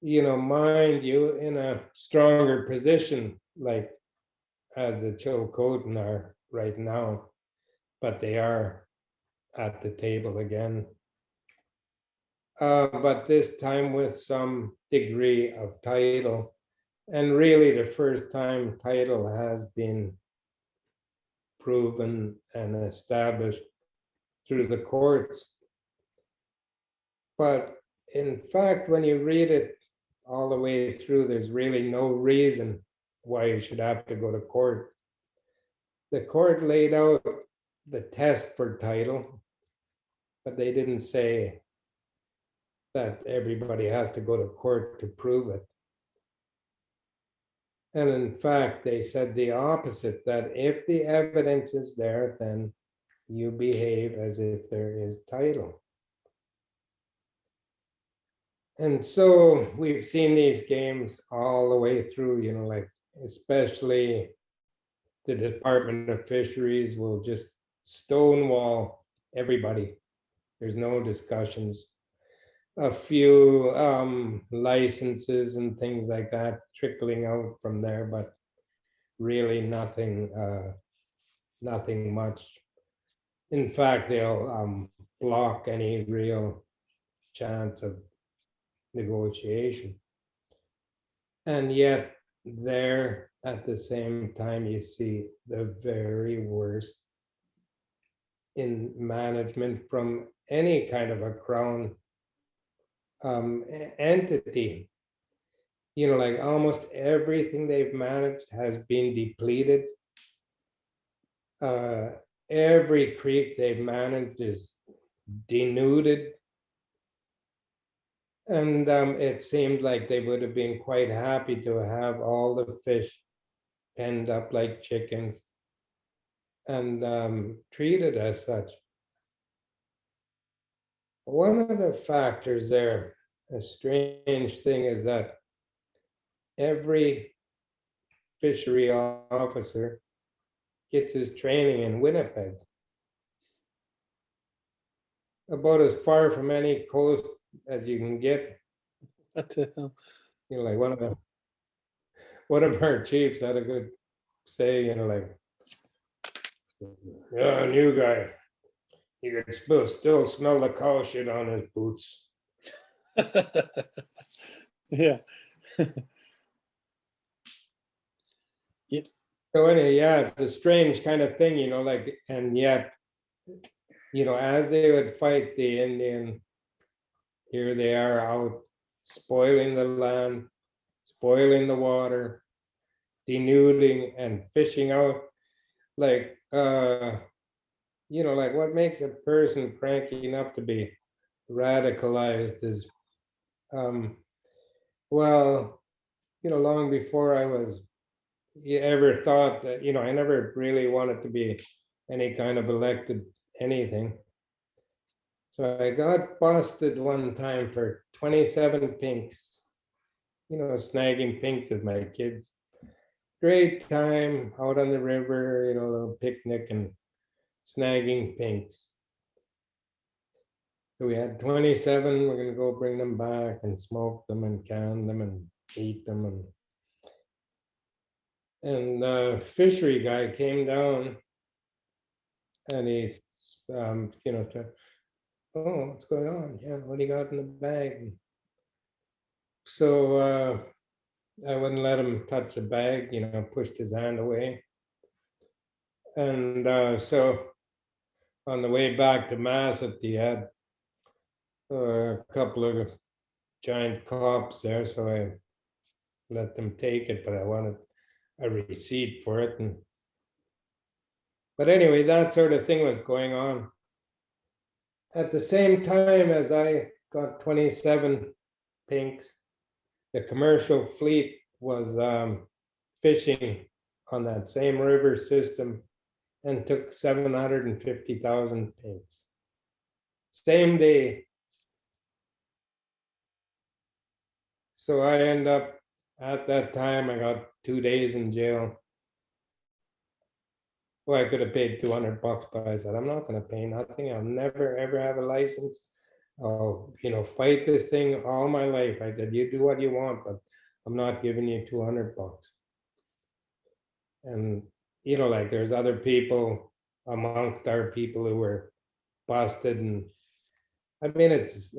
You know, mind you, in a stronger position, like as the Chilcotin are right now, but they are at the table again. But this time with some degree of title. And really the first time title has been proven and established through the courts. But in fact, when you read it all the way through, there's really no reason why you should have to go to court. The court laid out the test for title, but they didn't say that everybody has to go to court to prove it. And in fact, they said the opposite, that if the evidence is there, then you behave as if there is title. And so we've seen these games all the way through, you know, like especially the Department of Fisheries will just stonewall everybody. There's no discussions. A few licenses and things like that trickling out from there, but really nothing, nothing much. In fact, they'll block any real chance of negotiation. And yet there at the same time, you see the very worst in management from any kind of a crown entity. You know, like almost everything they've managed has been depleted. Every creek they've managed is denuded. And it seemed like they would have been quite happy to have all the fish penned up like chickens and treated as such. One of the factors there, a strange thing, is that every fishery officer gets his training in Winnipeg. About as far from any coast as you can get. What the hell? You know, like one of our chiefs had a good say, like, yeah, new guy, you can still smell the cow shit on his boots. Yeah. So anyway, yeah, it's a strange kind of thing, like, and yet, as they would fight the Indian, here they are out spoiling the land, spoiling the water, denuding and fishing out. Like, like what makes a person cranky enough to be radicalized is, well, long before I was ever thought that, I never really wanted to be any kind of elected anything. So I got busted one time for 27 pinks, snagging pinks with my kids. Great time out on the river, a little picnic and snagging pinks. So we had 27, we're gonna go bring them back and smoke them and can them and eat them. And the fishery guy came down and he's, oh, what's going on? Yeah, what do you got in the bag? So I wouldn't let him touch the bag, pushed his hand away. And so on the way back to Mass at the end, a couple of giant cops there, so I let them take it, but I wanted a receipt for it. But anyway, that sort of thing was going on. At the same time as I got 27 pinks, the commercial fleet was fishing on that same river system and took 750,000 pinks. Same day. So I end up, at that time, I got 2 days in jail. Well, I could have paid $200, but I said, I'm not going to pay nothing. I'll never, ever have a license. I'll, fight this thing all my life. I said, you do what you want, but I'm not giving you $200. And, like there's other people amongst our people who were busted. And I mean, it's,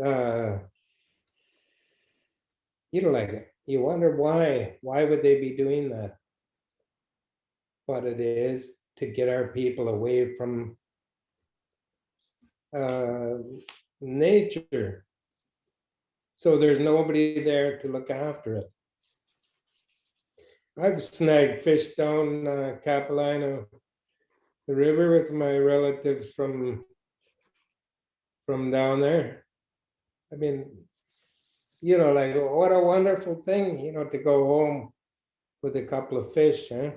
like, you wonder why would they be doing that? But it is to get our people away from nature. So there's nobody there to look after it. I've snagged fish down Capilano, the river, with my relatives from down there. I mean, like what a wonderful thing, to go home with a couple of fish, huh?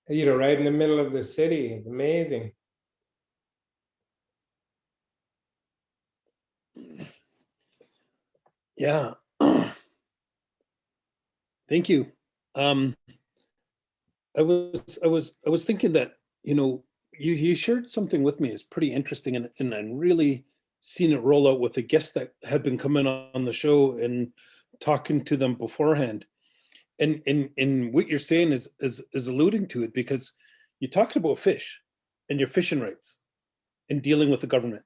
Right in the middle of the city. It's amazing. Yeah. Thank you. I was thinking that, you shared something with me. It's pretty interesting, and I'm really seen it roll out with the guests that have been coming on the show and talking to them beforehand. And what you're saying is alluding to it, because you talked about fish and your fishing rights and dealing with the government,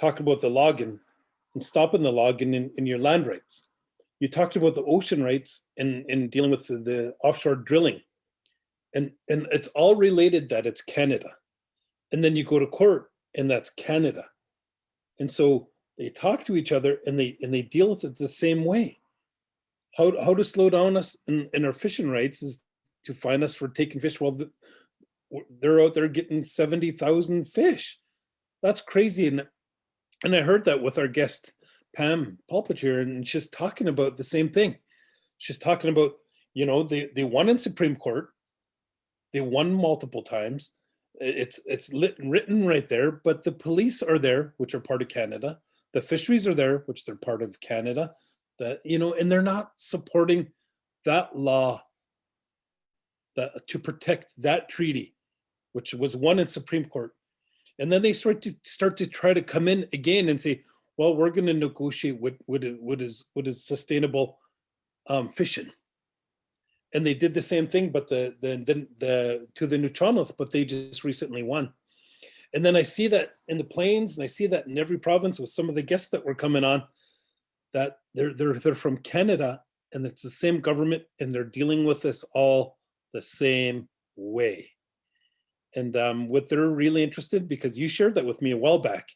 talked about the logging and stopping the logging in your land rights. You talked about the ocean rights and dealing with the offshore drilling. And it's all related that it's Canada. And then you go to court and that's Canada. And so they talk to each other and they deal with it the same way. How to slow down us in our fishing rights is to fine us for taking fish while they're out there getting 70,000 fish. That's crazy. And I heard that with our guest, Pam Pulpit here, and she's talking about the same thing. She's talking about, they won in Supreme Court. They won multiple times. It's written right there, but the police are there, which are part of Canada. The fisheries are there, which they're part of Canada. And they're not supporting that law to protect that treaty, which was won in Supreme Court. And then they start to try to come in again and say, well, we're going to negotiate what is sustainable fishing. And they did the same thing, but to the Nuchanoth, but they just recently won. And then I see that in the plains, and I see that in every province with some of the guests that were coming on, that they're from Canada, and it's the same government, and they're dealing with this all the same way. And what they're really interested, because you shared that with me a while back,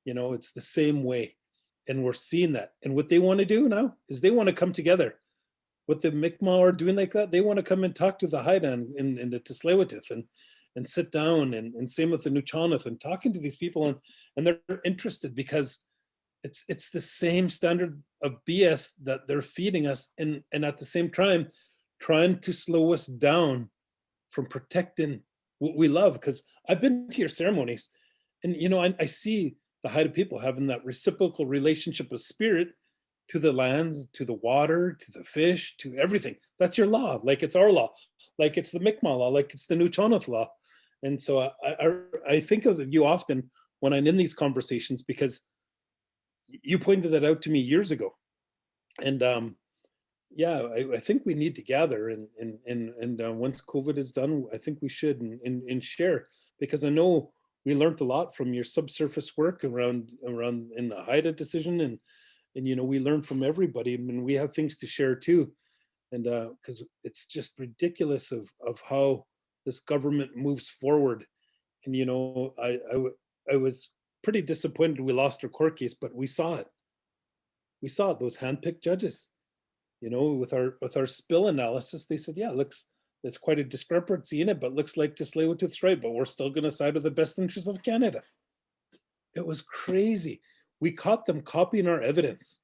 it's the same way. And we're seeing that. And what they want to do now is they want to come together. What the Mi'kmaq are doing like that, they want to come and talk to the Haida and the Tsleil-Waututh and sit down, and same with the Nuchanoth, and talking to these people, and they're interested because it's the same standard of BS that they're feeding us, and at the same time trying to slow us down from protecting what we love. Because I've been to your ceremonies, and I see the Haida people having that reciprocal relationship of spirit to the lands, to the water, to the fish, to everything. That's your law, like it's our law, like it's the Mi'kmaq law, like it's the Nuchanoth law. And so I think of you often when I'm in these conversations, because you pointed that out to me years ago. And yeah, I think we need to gather, and once COVID is done, I think we should and share, because I know we learned a lot from your subsurface work around in the Haida decision, and we learn from everybody, and we have things to share too. And because it's just ridiculous of how this government moves forward. And I was pretty disappointed we lost our court case, but we saw it. We saw it, those handpicked judges. With our spill analysis, they said, yeah, there's quite a discrepancy in it, but looks like Tsleil-Waututh's right, but we're still going to side with the best interests of Canada. It was crazy. We caught them copying our evidence.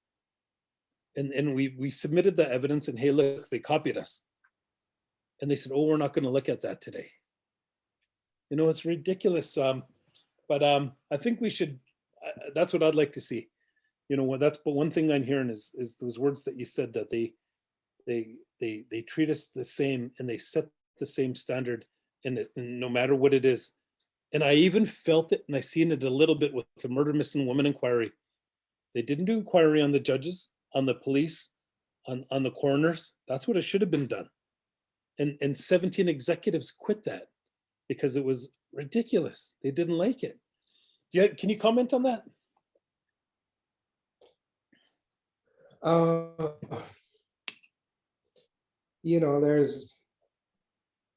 And we submitted the evidence, and hey, look, they copied us. And they said, oh, we're not going to look at that today. It's ridiculous. But I think we should, that's what I'd like to see. But one thing I'm hearing is those words that you said, that they treat us the same, and they set the same standard, and no matter what it is. And I even felt it, and I seen it a little bit with the murder missing woman inquiry. They didn't do inquiry on the judges, on the police, on the coroners. That's what it should have been done. And 17 executives quit that because it was ridiculous. They didn't like it. Yeah, can you comment on that?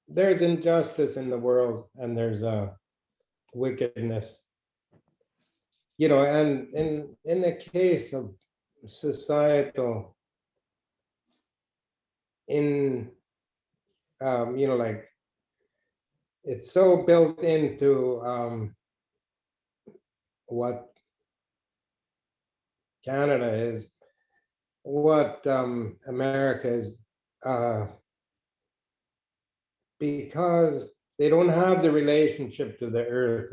There's injustice in the world, and there's wickedness. And in the case of societal, like, it's so built into what Canada is, what America is, because they don't have the relationship to the earth.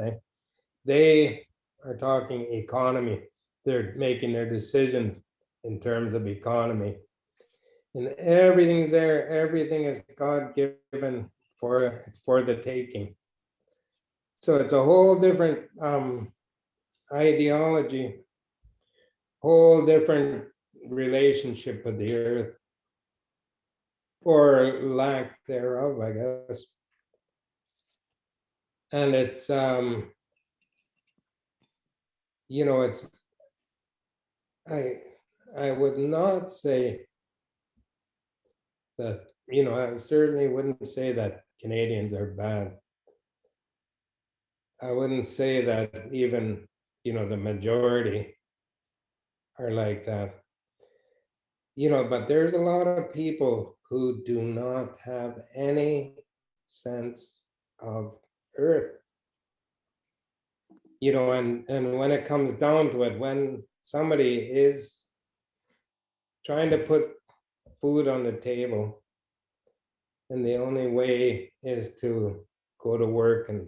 They are talking economy. They're making their decisions in terms of economy. And everything's there. Everything is God-given, it's for the taking. So it's a whole different ideology, whole different relationship with the earth, or lack thereof, I guess. And it's it's, I would not say that, I certainly wouldn't say that Canadians are bad. I wouldn't say that even, the majority are like that. But there's a lot of people who do not have any sense of earth. And when it comes down to it, when somebody is trying to put food on the table, and the only way is to go to work and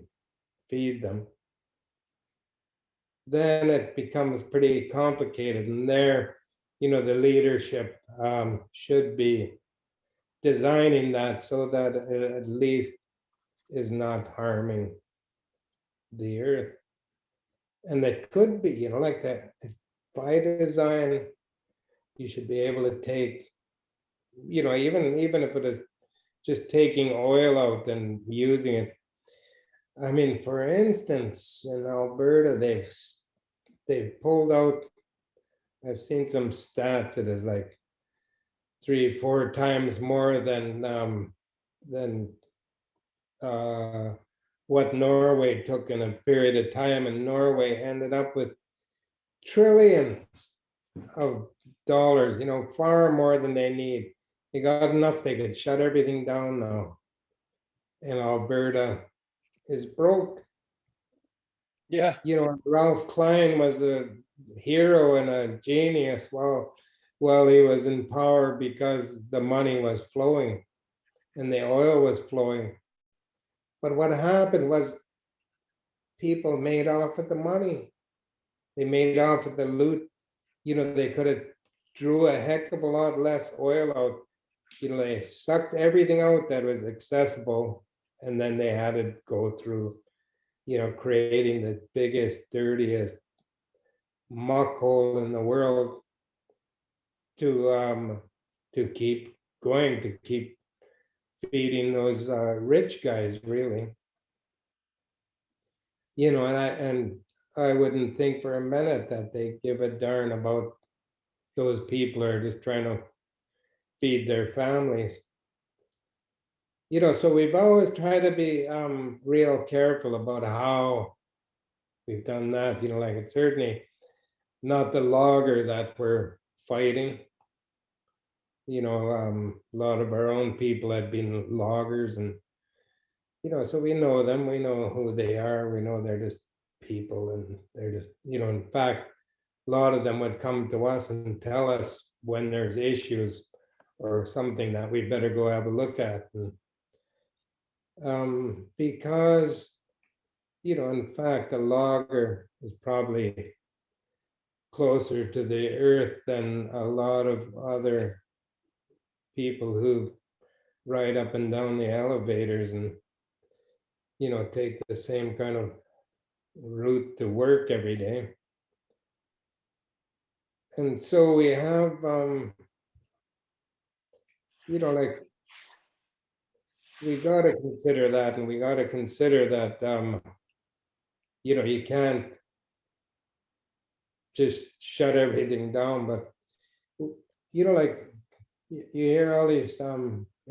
feed them, then it becomes pretty complicated. And there, the leadership should be designing that so that it at least is not harming the earth. And it could be, like that, by design, you should be able to take even if it is just taking oil out and using it. I mean, for instance, in Alberta, they've pulled out, I've seen some stats, it is like 3-4 times more than what Norway took in a period of time, and Norway ended up with trillions of dollars, far more than they need. They got enough, they could shut everything down now. And Alberta is broke. Yeah. Ralph Klein was a hero and a genius while he was in power because the money was flowing and the oil was flowing. But what happened was people made off with the money. They made off with the loot. They could have drew a heck of a lot less oil out. They sucked everything out that was accessible, and then they had to go through, creating the biggest, dirtiest muck hole in the world to keep going, to keep feeding those rich guys, really. And I wouldn't think for a minute that they give a darn about those people who are just trying to feed their families. So we've always tried to be real careful about how we've done that. Like it's certainly not the logger that we're fighting. A lot of our own people had been loggers, and so we know them, we know who they are, we know they're just people, and they're just, in fact, a lot of them would come to us and tell us when there's issues or something that we better go have a look at. And because, in fact, a logger is probably closer to the earth than a lot of other people who ride up and down the elevators and, take the same kind of route to work every day. And so we have, like, we got to consider that, and we got to consider that, you can't just shut everything down. But, like, you hear all these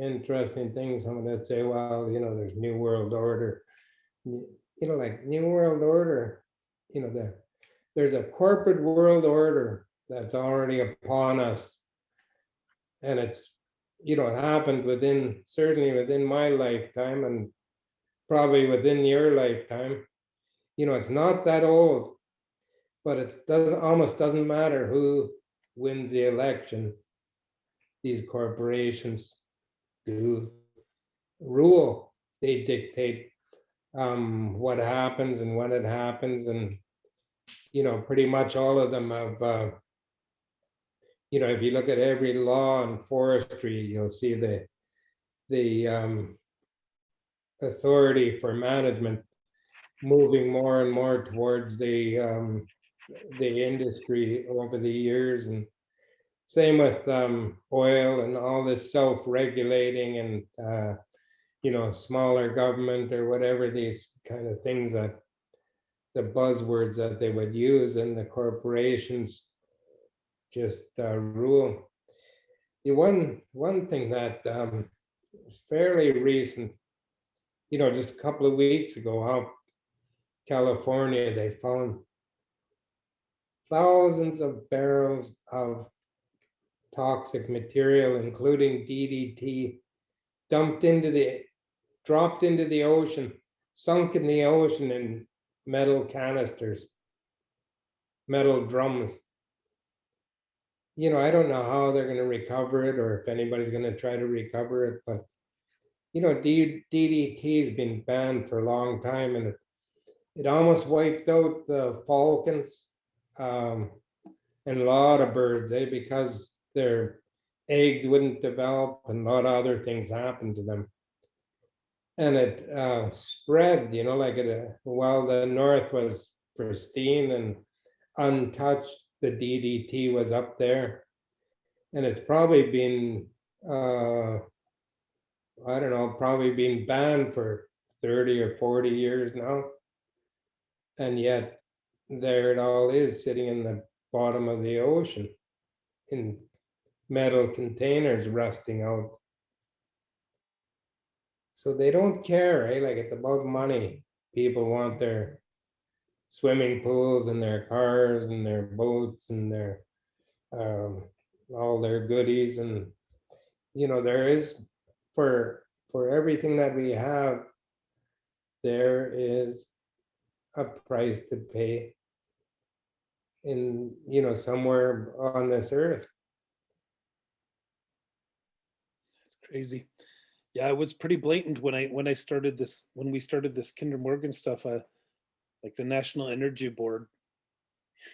interesting things. Someone that say, well, there's New World Order. Like New World Order, there's a corporate world order that's already upon us. And it's, it happened certainly within my lifetime, and probably within your lifetime. It's not that old, but it almost doesn't matter who wins the election. These corporations do rule. They dictate what happens and when it happens, and pretty much all of them have. If you look at every law in forestry, you'll see the authority for management moving more and more towards the industry over the years. And same with oil and all this self-regulating and smaller government, or whatever these kind of things, that the buzzwords that they would use, and the corporations just rule. The one thing that is fairly recent, just a couple of weeks ago, how California, they found thousands of barrels of toxic material, including DDT, dropped into the ocean, sunk in the ocean in metal canisters, metal drums. I don't know how they're going to recover it, or if anybody's going to try to recover it, but DDT has been banned for a long time, and it almost wiped out the falcons and a lot of birds, because their eggs wouldn't develop, and a lot of other things happened to them. And it spread, like while the north was pristine and untouched, the DDT was up there. And it's probably been I don't know, probably been banned for 30 or 40 years now. And yet there it all is, sitting in the bottom of the ocean in metal containers rusting out. So they don't care, right? Like, it's about money. People want their swimming pools and their cars and their boats and their um, all their goodies. And there is, for everything that we have, there is a price to pay in somewhere on this earth. Crazy. Yeah, it was pretty blatant when we started this Kinder Morgan stuff. Like the National Energy Board,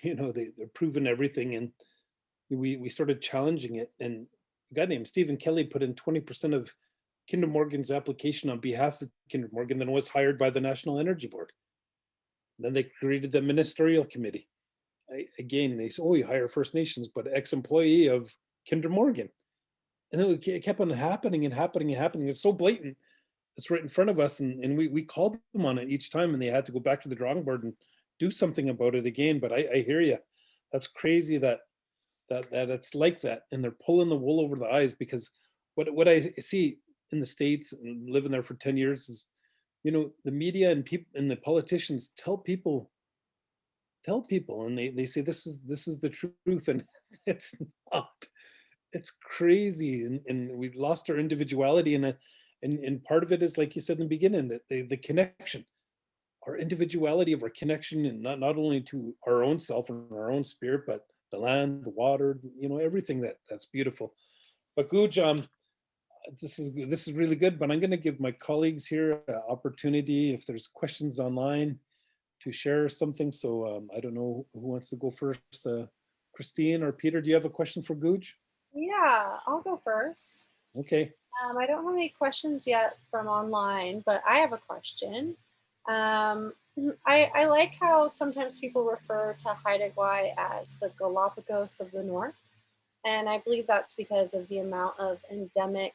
they're proving everything, and we started challenging it. And a guy named Stephen Kelly put in 20% of Kinder Morgan's application on behalf of Kinder Morgan, then was hired by the National Energy Board. And then they created the ministerial committee. Again, they said, "Oh, you hire First Nations, but ex-employee of Kinder Morgan." And then it kept on happening and happening and happening. It's so blatant. It's right in front of us, and we called them on it each time, and they had to go back to the drawing board and do something about it again. But I hear you. That's crazy that it's like that, and they're pulling the wool over the eyes, because what I see in the States and living there for 10 years is, the media and people and the politicians tell people, and they say this is the truth, and it's not. It's crazy, and we've lost our individuality, and part of it is, like you said in the beginning, that the connection, our individuality of our connection, and not only to our own self and our own spirit, but the land, the water, everything that's beautiful. But Guujaaw, this is really good, but I'm going to give my colleagues here an opportunity, if there's questions online, to share something. So I don't know who wants to go first. Christine or Peter, do you have a question for Guujaaw? Yeah, I'll go first. Okay. I don't have any questions yet from online, but I have a question. I like how sometimes people refer to Haida as the Galapagos of the North. And I believe that's because of the amount of endemic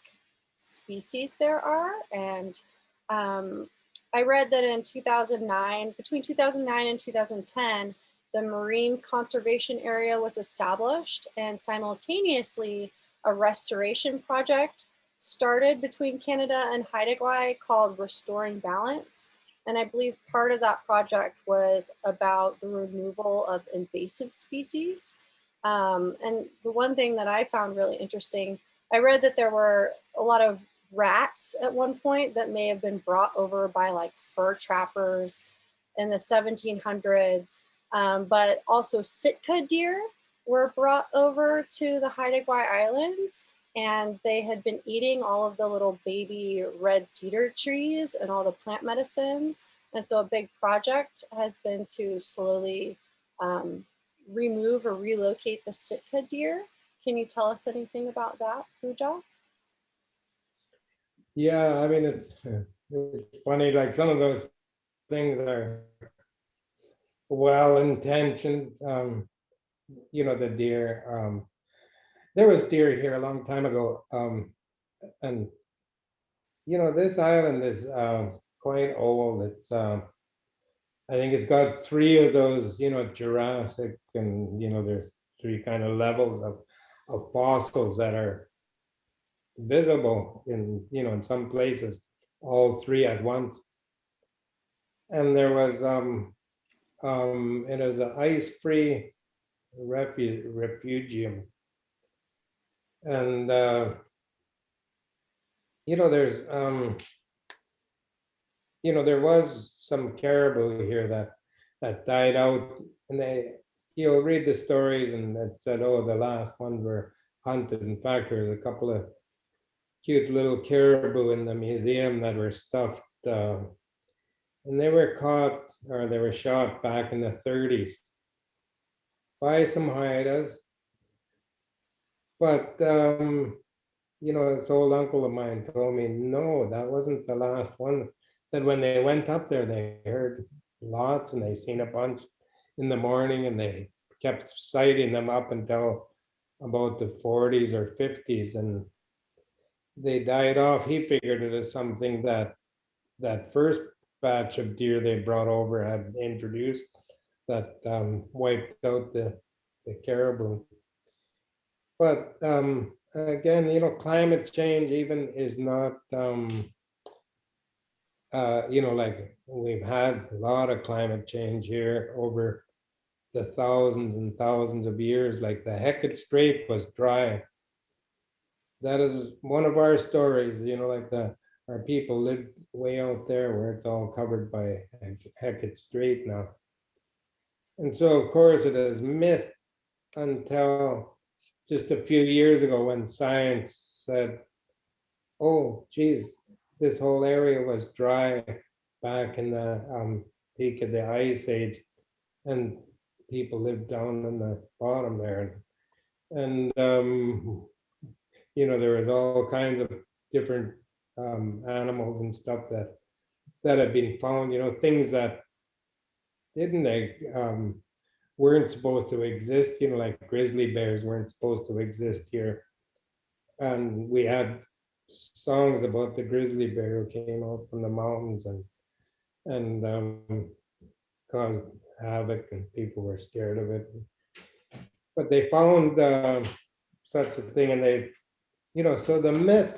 species there are. And I read that in 2009, between 2009 and 2010, the marine conservation area was established, and simultaneously a restoration project started between Canada and Haida called Restoring Balance. And I believe part of that project was about the removal of invasive species. And the one thing that I found really interesting, I read that there were a lot of rats at one point that may have been brought over by like fur trappers in the 1700s, but also Sitka deer were brought over to the Haida Islands, and they had been eating all of the little baby red cedar trees and all the plant medicines. And so a big project has been to slowly remove or relocate the Sitka deer. Can you tell us anything about that, Guujaaw? Yeah, I mean, it's funny, like some of those things are well-intentioned. The deer, there was deer here a long time ago. And, this island is quite old. It's, I think it's got 3 of those, Jurassic, and, there's 3 kind of levels of fossils that are visible in some places, all 3 at once. And there was it is an ice-free refugium, and there's there was some caribou here that died out, and you'll read the stories, and it said, oh, the last ones were hunted. In fact, there's a couple of cute little caribou in the museum that were stuffed, and they were caught, or they were shot back in the 30s by some Haidas. But this old uncle of mine told me, no, that wasn't the last one. Said when they went up there, they heard lots, and they seen a bunch in the morning, and they kept sighting them up until about the 40s or 50s. And they died off. He figured it as something that that first batch of deer they brought over had introduced that wiped out the caribou. But again, you know, climate change even is not, you know, like we've had a lot of climate change here over the thousands and thousands of years. Like the Hecate Strait was dry. That is one of our stories, you know, like our people lived way out there where it's all covered by Hecate Strait now. And so, of course, it is myth until just a few years ago when science said, oh, geez, this whole area was dry back in the peak of the ice age, and people lived down in the bottom there. And you know, there was all kinds of different animals and stuff that had been found, you know, things that didn't weren't supposed to exist, you know, like grizzly bears weren't supposed to exist here. And we had songs about the grizzly bear who came out from the mountains and caused havoc, and people were scared of it. But they found such a thing, and they, you know, so the myth,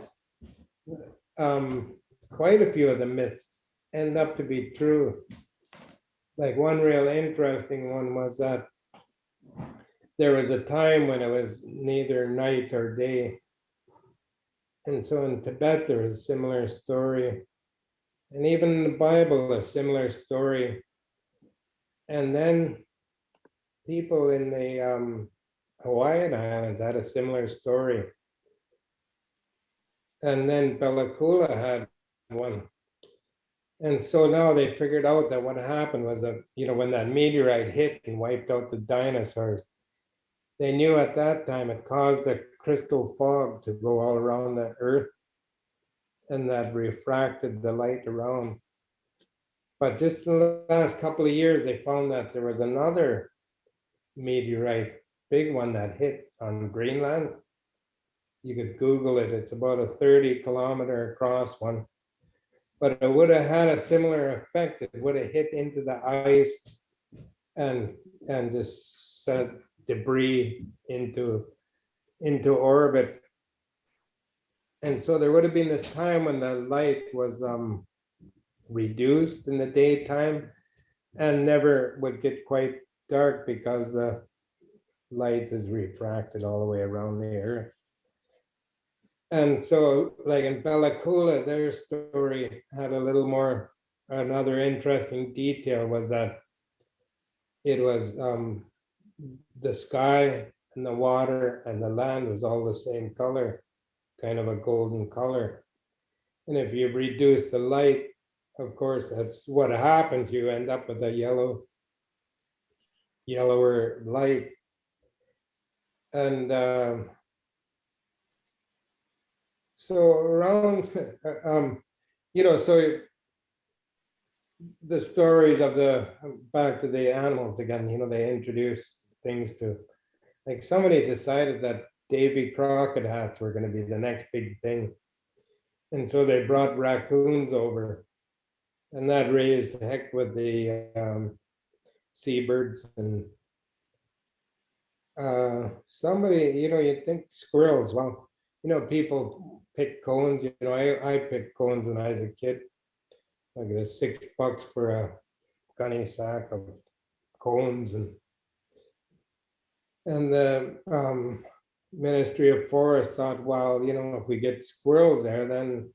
quite a few of the myths end up to be true. Like one real interesting one was that there was a time when it was neither night or day. And so in Tibet, there is a similar story. And even in the Bible, a similar story. And then people in the Hawaiian Islands had a similar story. And then Bella Coola had one. And so now they figured out that what happened was that, you know, when that meteorite hit and wiped out the dinosaurs, they knew at that time it caused the crystal fog to go all around the earth, and that refracted the light around. But just in the last couple of years, they found that there was another meteorite, big one that hit on Greenland. You could Google it. It's about a 30-kilometer across one. But it would have had a similar effect. It would have hit into the ice and just sent debris into orbit. And so there would have been this time when the light was reduced in the daytime and never would get quite dark because the light is refracted all the way around the earth. And so, like in Bella Coola, their story had a little more, another interesting detail was that it was the sky and the water and the land was all the same color, kind of a golden color. And if you reduce the light, of course, that's what happens. You end up with a yellower light. And so around, you know, so the stories of back to the animals again, you know, they introduce things to, like somebody decided that Davy Crockett hats were going to be the next big thing. And so they brought raccoons over, and that raised heck with the seabirds and somebody, you know, you'd think squirrels. Well, you know, people pick cones. You know, I picked cones when I was a kid. Like it was $6 for a gunny sack of cones, and the Ministry of Forest thought, well, you know, if we get squirrels there, then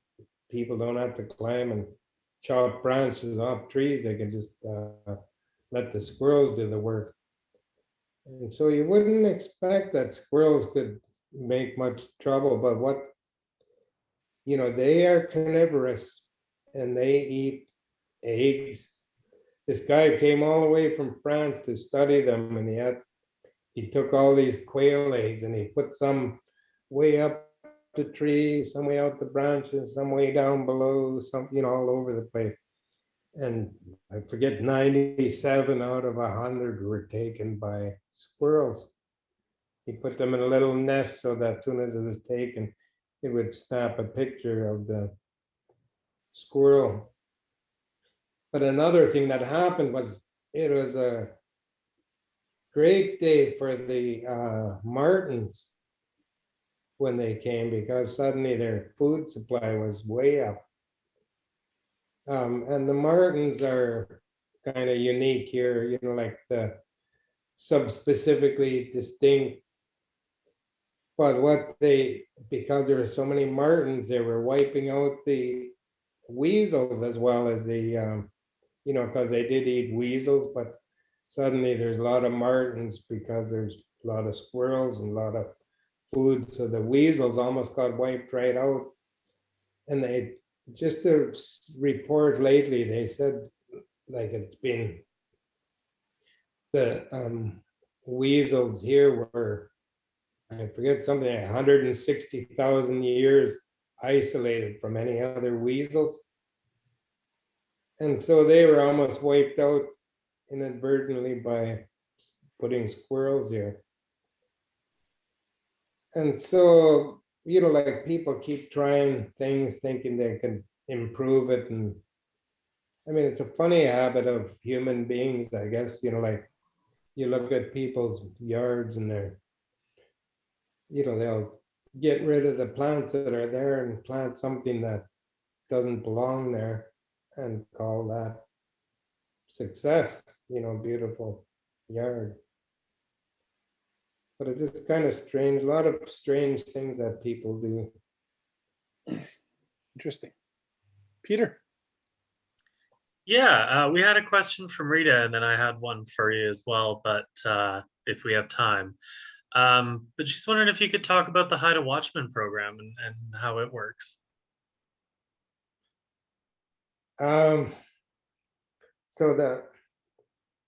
people don't have to climb and chop branches off trees. They can just let the squirrels do the work. And so you wouldn't expect that squirrels could make much trouble, but what, you know, they are carnivorous and they eat eggs. This guy came all the way from France to study them, and he took all these quail eggs and he put some way up the tree, some way out the branches, some way down below, some, you know, all over the place. And I forget, 97 out of 100 were taken by squirrels. He put them in a little nest so that as soon as it was taken, it would snap a picture of the squirrel. But another thing that happened was it was a great day for the martens when they came, because suddenly their food supply was way up. And the martens are kind of unique here, you know, like the subspecifically distinct. But what they, because there were so many martens, they were wiping out the weasels as well as the, you know, because they did eat weasels, but suddenly there's a lot of martens because there's a lot of squirrels and a lot of food. So the weasels almost got wiped right out. And they just the report lately, they said like it's been the weasels here were, I forget, something like 160,000 years isolated from any other weasels. And so they were almost wiped out inadvertently by putting squirrels here. And so, you know, like people keep trying things thinking they can improve it. And I mean, it's a funny habit of human beings, I guess, you know, like you look at people's yards and they're, you know, they'll get rid of the plants that are there and plant something that doesn't belong there and call that success, you know, beautiful yard. But it is kind of strange, a lot of strange things that people do. Interesting. Peter. Yeah, we had a question from Rita, and then I had one for you as well, but if we have time. But she's wondering if you could talk about the Haida Watchman program and how it works. So that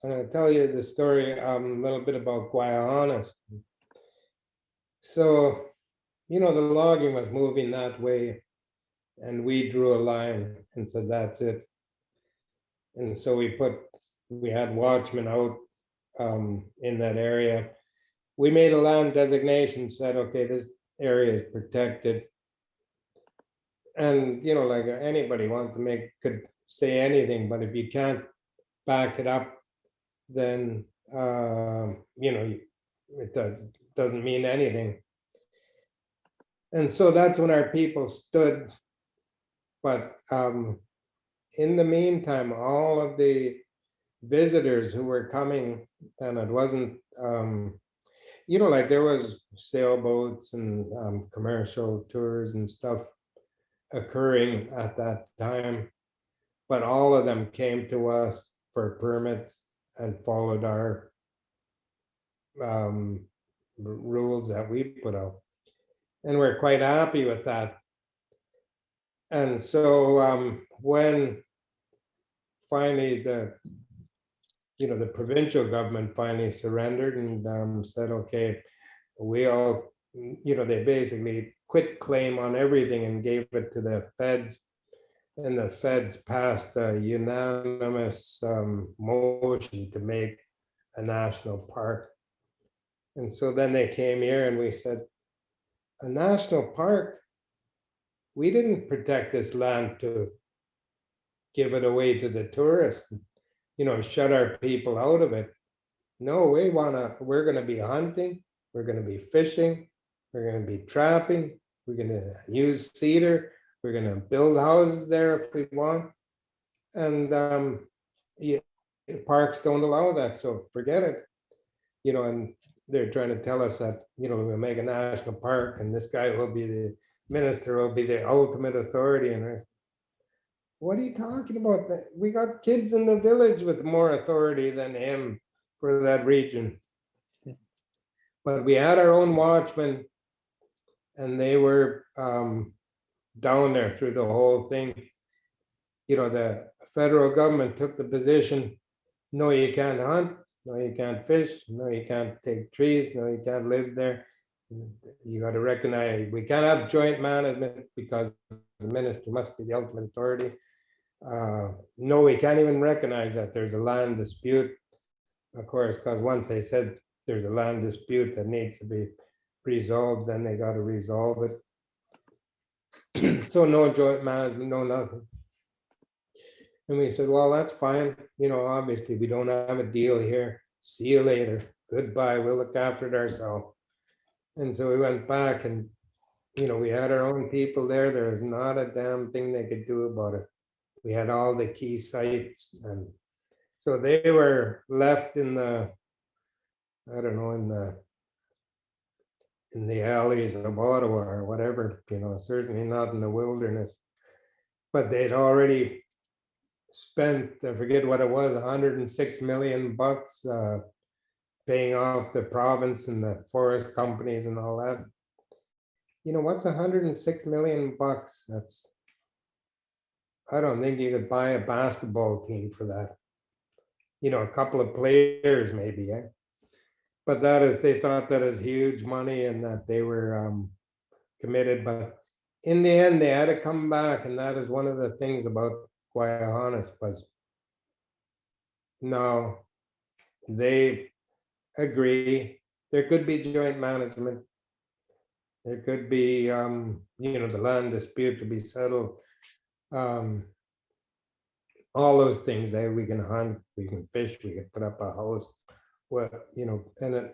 I'm going to tell you the story a little bit about Guujaaw. So, you know, the logging was moving that way, and we drew a line and said that's it. And so we had watchmen out in that area. We made a land designation, said, okay, this area is protected. And, you know, like anybody wants to could say anything, but if you can't back it up, then, you know, it doesn't mean anything. And so that's when our people stood. But in the meantime, all of the visitors who were coming, and it wasn't, you know, like there was sailboats and commercial tours and stuff occurring at that time, but all of them came to us for permits and followed our rules that we put out. And we're quite happy with that. And so when finally the provincial government finally surrendered and said, okay, we all, you know, they basically quit claim on everything and gave it to the feds. And the feds passed a unanimous motion to make a national park. And so then they came here and we said, a national park? We didn't protect this land to give it away to the tourists, you know, shut our people out of it. No, we're gonna be hunting, we're gonna be fishing, we're gonna be trapping, we're gonna use cedar, we're gonna build houses there if we want. And parks don't allow that, so forget it. You know, and they're trying to tell us that, you know, we'll make a national park and this guy will be the minister, will be the ultimate authority. And what are you talking about? We got kids in the village with more authority than him for that region. But we had our own watchmen and they were down there through the whole thing. You know, the federal government took the position, no, you can't hunt, no, you can't fish, no, you can't take trees, no, you can't live there. You got to recognize we can't have joint management because the minister must be the ultimate authority. No, we can't even recognize that there's a land dispute, of course, because once they said there's a land dispute that needs to be resolved, then they got to resolve it. So no joint management, no nothing. And we said, well, that's fine. You know, obviously we don't have a deal here. See you later. Goodbye. We'll look after it ourselves. And so we went back and, you know, we had our own people there. There was not a damn thing they could do about it. We had all the key sites. And so they were left in the, I don't know, in the alleys of Ottawa or whatever, you know, certainly not in the wilderness. But they'd already spent, I forget what it was, 106 million bucks paying off the province and the forest companies and all that. You know, what's 106 million bucks? That's, I don't think you could buy a basketball team for that. You know, a couple of players maybe, eh? But that is, they thought that is huge money and that they were committed. But in the end, they had to come back. And that is one of the things about Guujaaw was, no, they agree. There could be joint management. There could be, you know, the land dispute to be settled. All those things. We can hunt, we can fish, we can put up a house. Well, you know, and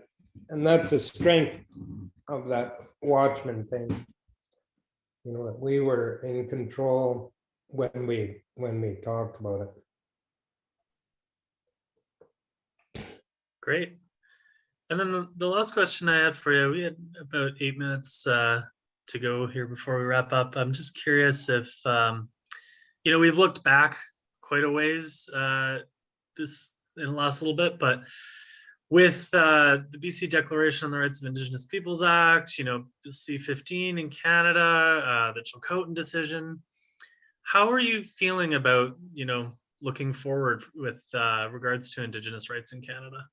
that's the strength of that watchman thing. You know, that we were in control when we talked about it. Great. And then the last question I had for you, we had about 8 minutes to go here before we wrap up. I'm just curious if, you know, we've looked back quite a ways this in the last little bit, but with the BC Declaration on the Rights of Indigenous Peoples Act, you know, C-15 in Canada, the Chilcotin decision, how are you feeling about, you know, looking forward with regards to Indigenous rights in Canada?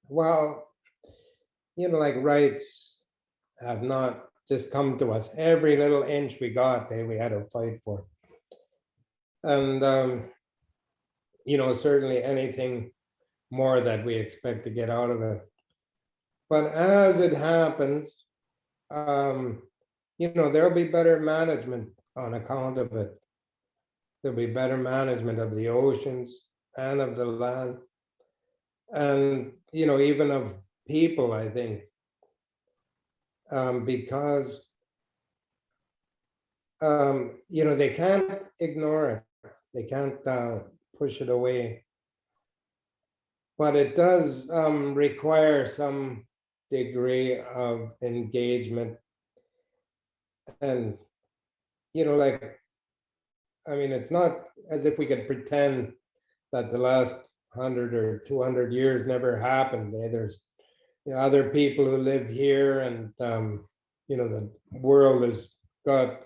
Well, you know, like rights have not just come to us. Every little inch we got, we had to fight for. And, you know, certainly anything more that we expect to get out of it. But as it happens, you know, there'll be better management on account of it. There'll be better management of the oceans and of the land. And, you know, even of people, I think, because, you know, they can't ignore it. They can't push it away. But it does require some degree of engagement. And, you know, like, I mean, it's not as if we could pretend that the last 100 or 200 years never happened. There's, you know, other people who live here, and you know, the world has got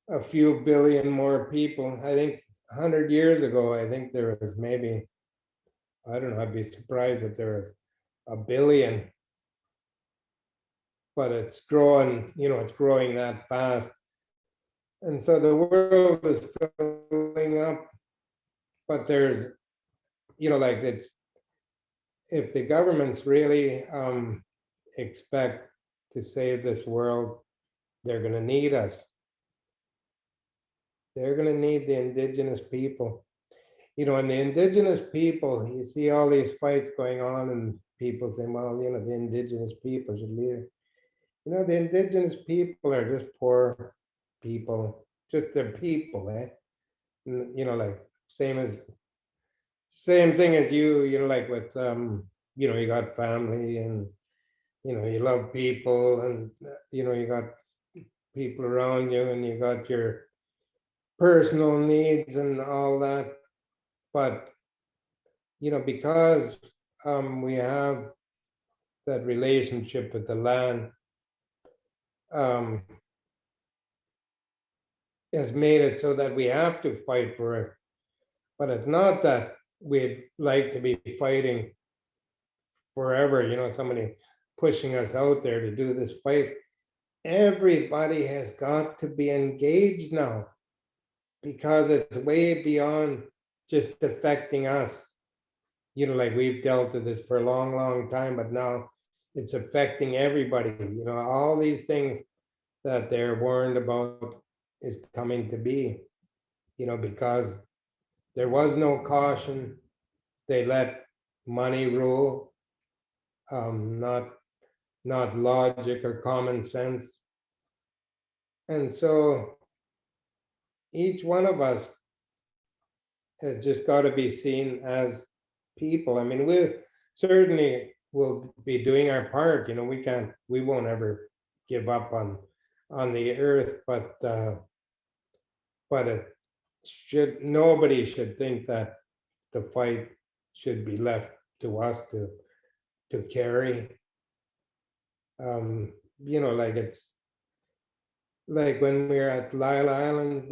a few billion more people. I think 100 years ago, I think there was maybe, I don't know, I'd be surprised if there was a billion. But it's growing, you know, it's growing that fast. And so the world is filling up, but there's, you know, like, it's, if the governments really expect to save this world, they're going to need us. They're going to need the Indigenous people. You know, and the Indigenous people, you see all these fights going on, and people say, well, you know, the Indigenous people should lead it. You know, the Indigenous people are just poor people, just they're people, eh? And, you know, like, same thing as you know, like with, you know, you got family, and, you know, you love people, and, you know, you got people around you, and you got your personal needs and all that. But, you know, because we have that relationship with the land, has made it so that we have to fight for it. But it's not that we'd like to be fighting forever, you know, somebody pushing us out there to do this fight. Everybody has got to be engaged now, because it's way beyond just affecting us. You know, like, we've dealt with this for a long, long time, but now, it's affecting everybody. You know, all these things that they're warned about is coming to be, you know, because there was no caution. They let money rule, not logic or common sense. And so each one of us has just got to be seen as people. I mean, we certainly will be doing our part. You know, we won't ever give up on the earth, but it should, nobody should think that the fight should be left to us to carry. You know, like it's like when we were at Lyle Island,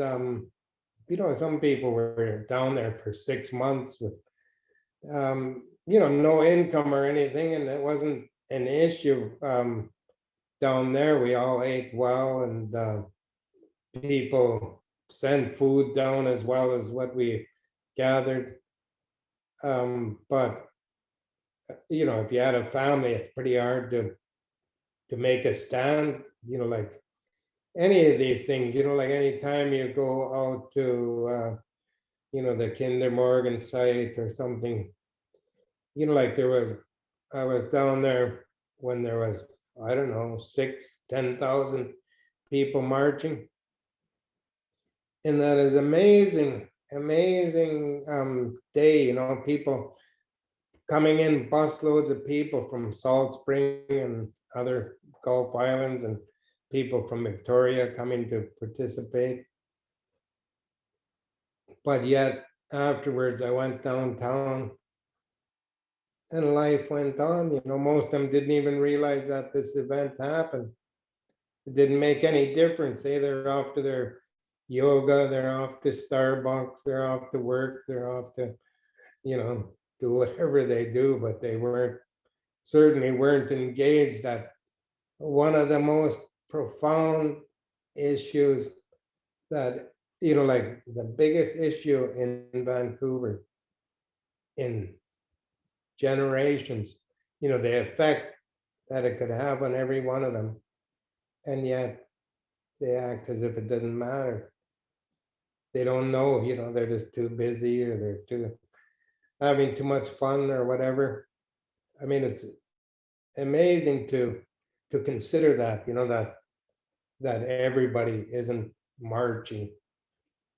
you know, some people were down there for 6 months with, you know, no income or anything, and it wasn't an issue. Down there, we all ate well, and people sent food down as well as what we gathered. But you know, if you had a family, it's pretty hard to make a stand. You know, like any of these things. You know, like anytime you go out to you know, the Kinder Morgan site or something. You know, like I was down there when there was, I don't know, 10,000 people marching. And that is amazing day, you know, people coming in, busloads of people from Salt Spring and other Gulf Islands, and people from Victoria coming to participate. But yet afterwards I went downtown and life went on. You know, most of them didn't even realize that this event happened. It didn't make any difference. They're off to their yoga, they're off to Starbucks, they're off to work, they're off to, you know, do whatever they do, but they certainly weren't engaged at one of the most profound issues that, you know, like the biggest issue in Vancouver in generations, you know, the effect that it could have on every one of them. And yet they act as if it doesn't matter. They don't know, you know, they're just too busy, or they're having too much fun or whatever. I mean, it's amazing to consider that, you know, that everybody isn't marching.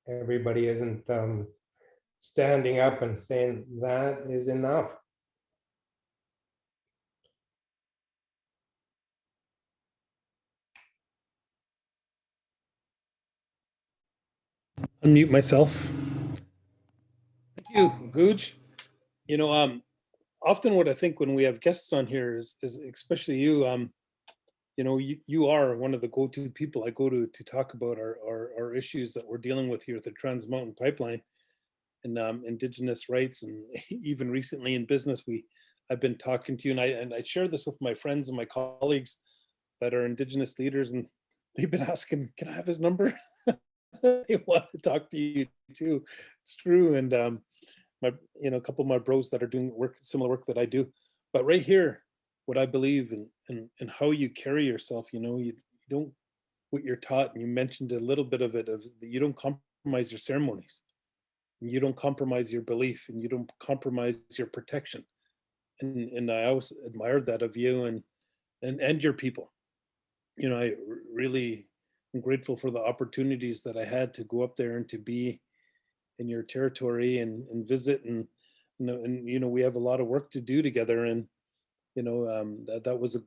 Everybody isn't standing up and saying that is enough. Unmute myself. Thank you, Guj. You know, often what I think when we have guests on here is especially you, you know, you are one of the go-to people I go to talk about our issues that we're dealing with here at the Trans Mountain Pipeline and Indigenous rights, and even recently in business, I've been talking to you, and I share this with my friends and my colleagues that are Indigenous leaders, and they've been asking, can I have his number? They want to talk to you too. It's true. And my, you know, a couple of my bros that are doing similar work that I do. But right here, what I believe in how you carry yourself, you know, you don't, what you're taught, and you mentioned a little bit of it, of you don't compromise your ceremonies, and you don't compromise your belief, and you don't compromise your protection. And I always admired that of you and your people. You know, I really am grateful for the opportunities that I had to go up there and to be in your territory and visit, and you know, we have a lot of work to do together. And you know, that was a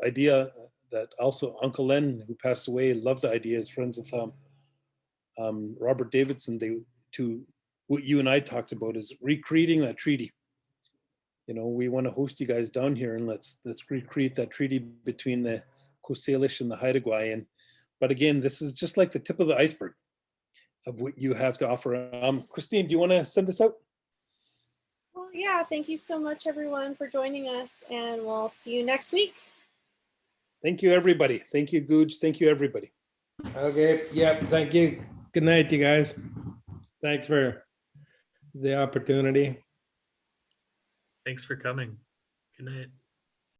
idea that also Uncle Len, who passed away, loved the idea as friends with Robert Davidson. What you and I talked about is recreating that treaty. You know, we want to host you guys down here, and let's recreate that treaty between the Coast Salish and the Haida. And but again, this is just like the tip of the iceberg of what you have to offer. Christine, do you want to send us out? Well, yeah, thank you so much, everyone, for joining us, and we'll see you next week. Thank you, everybody. Thank you, Guj. Thank you, everybody. Okay, yep, thank you. Good night, you guys. Thanks for the opportunity. Thanks for coming. Good night.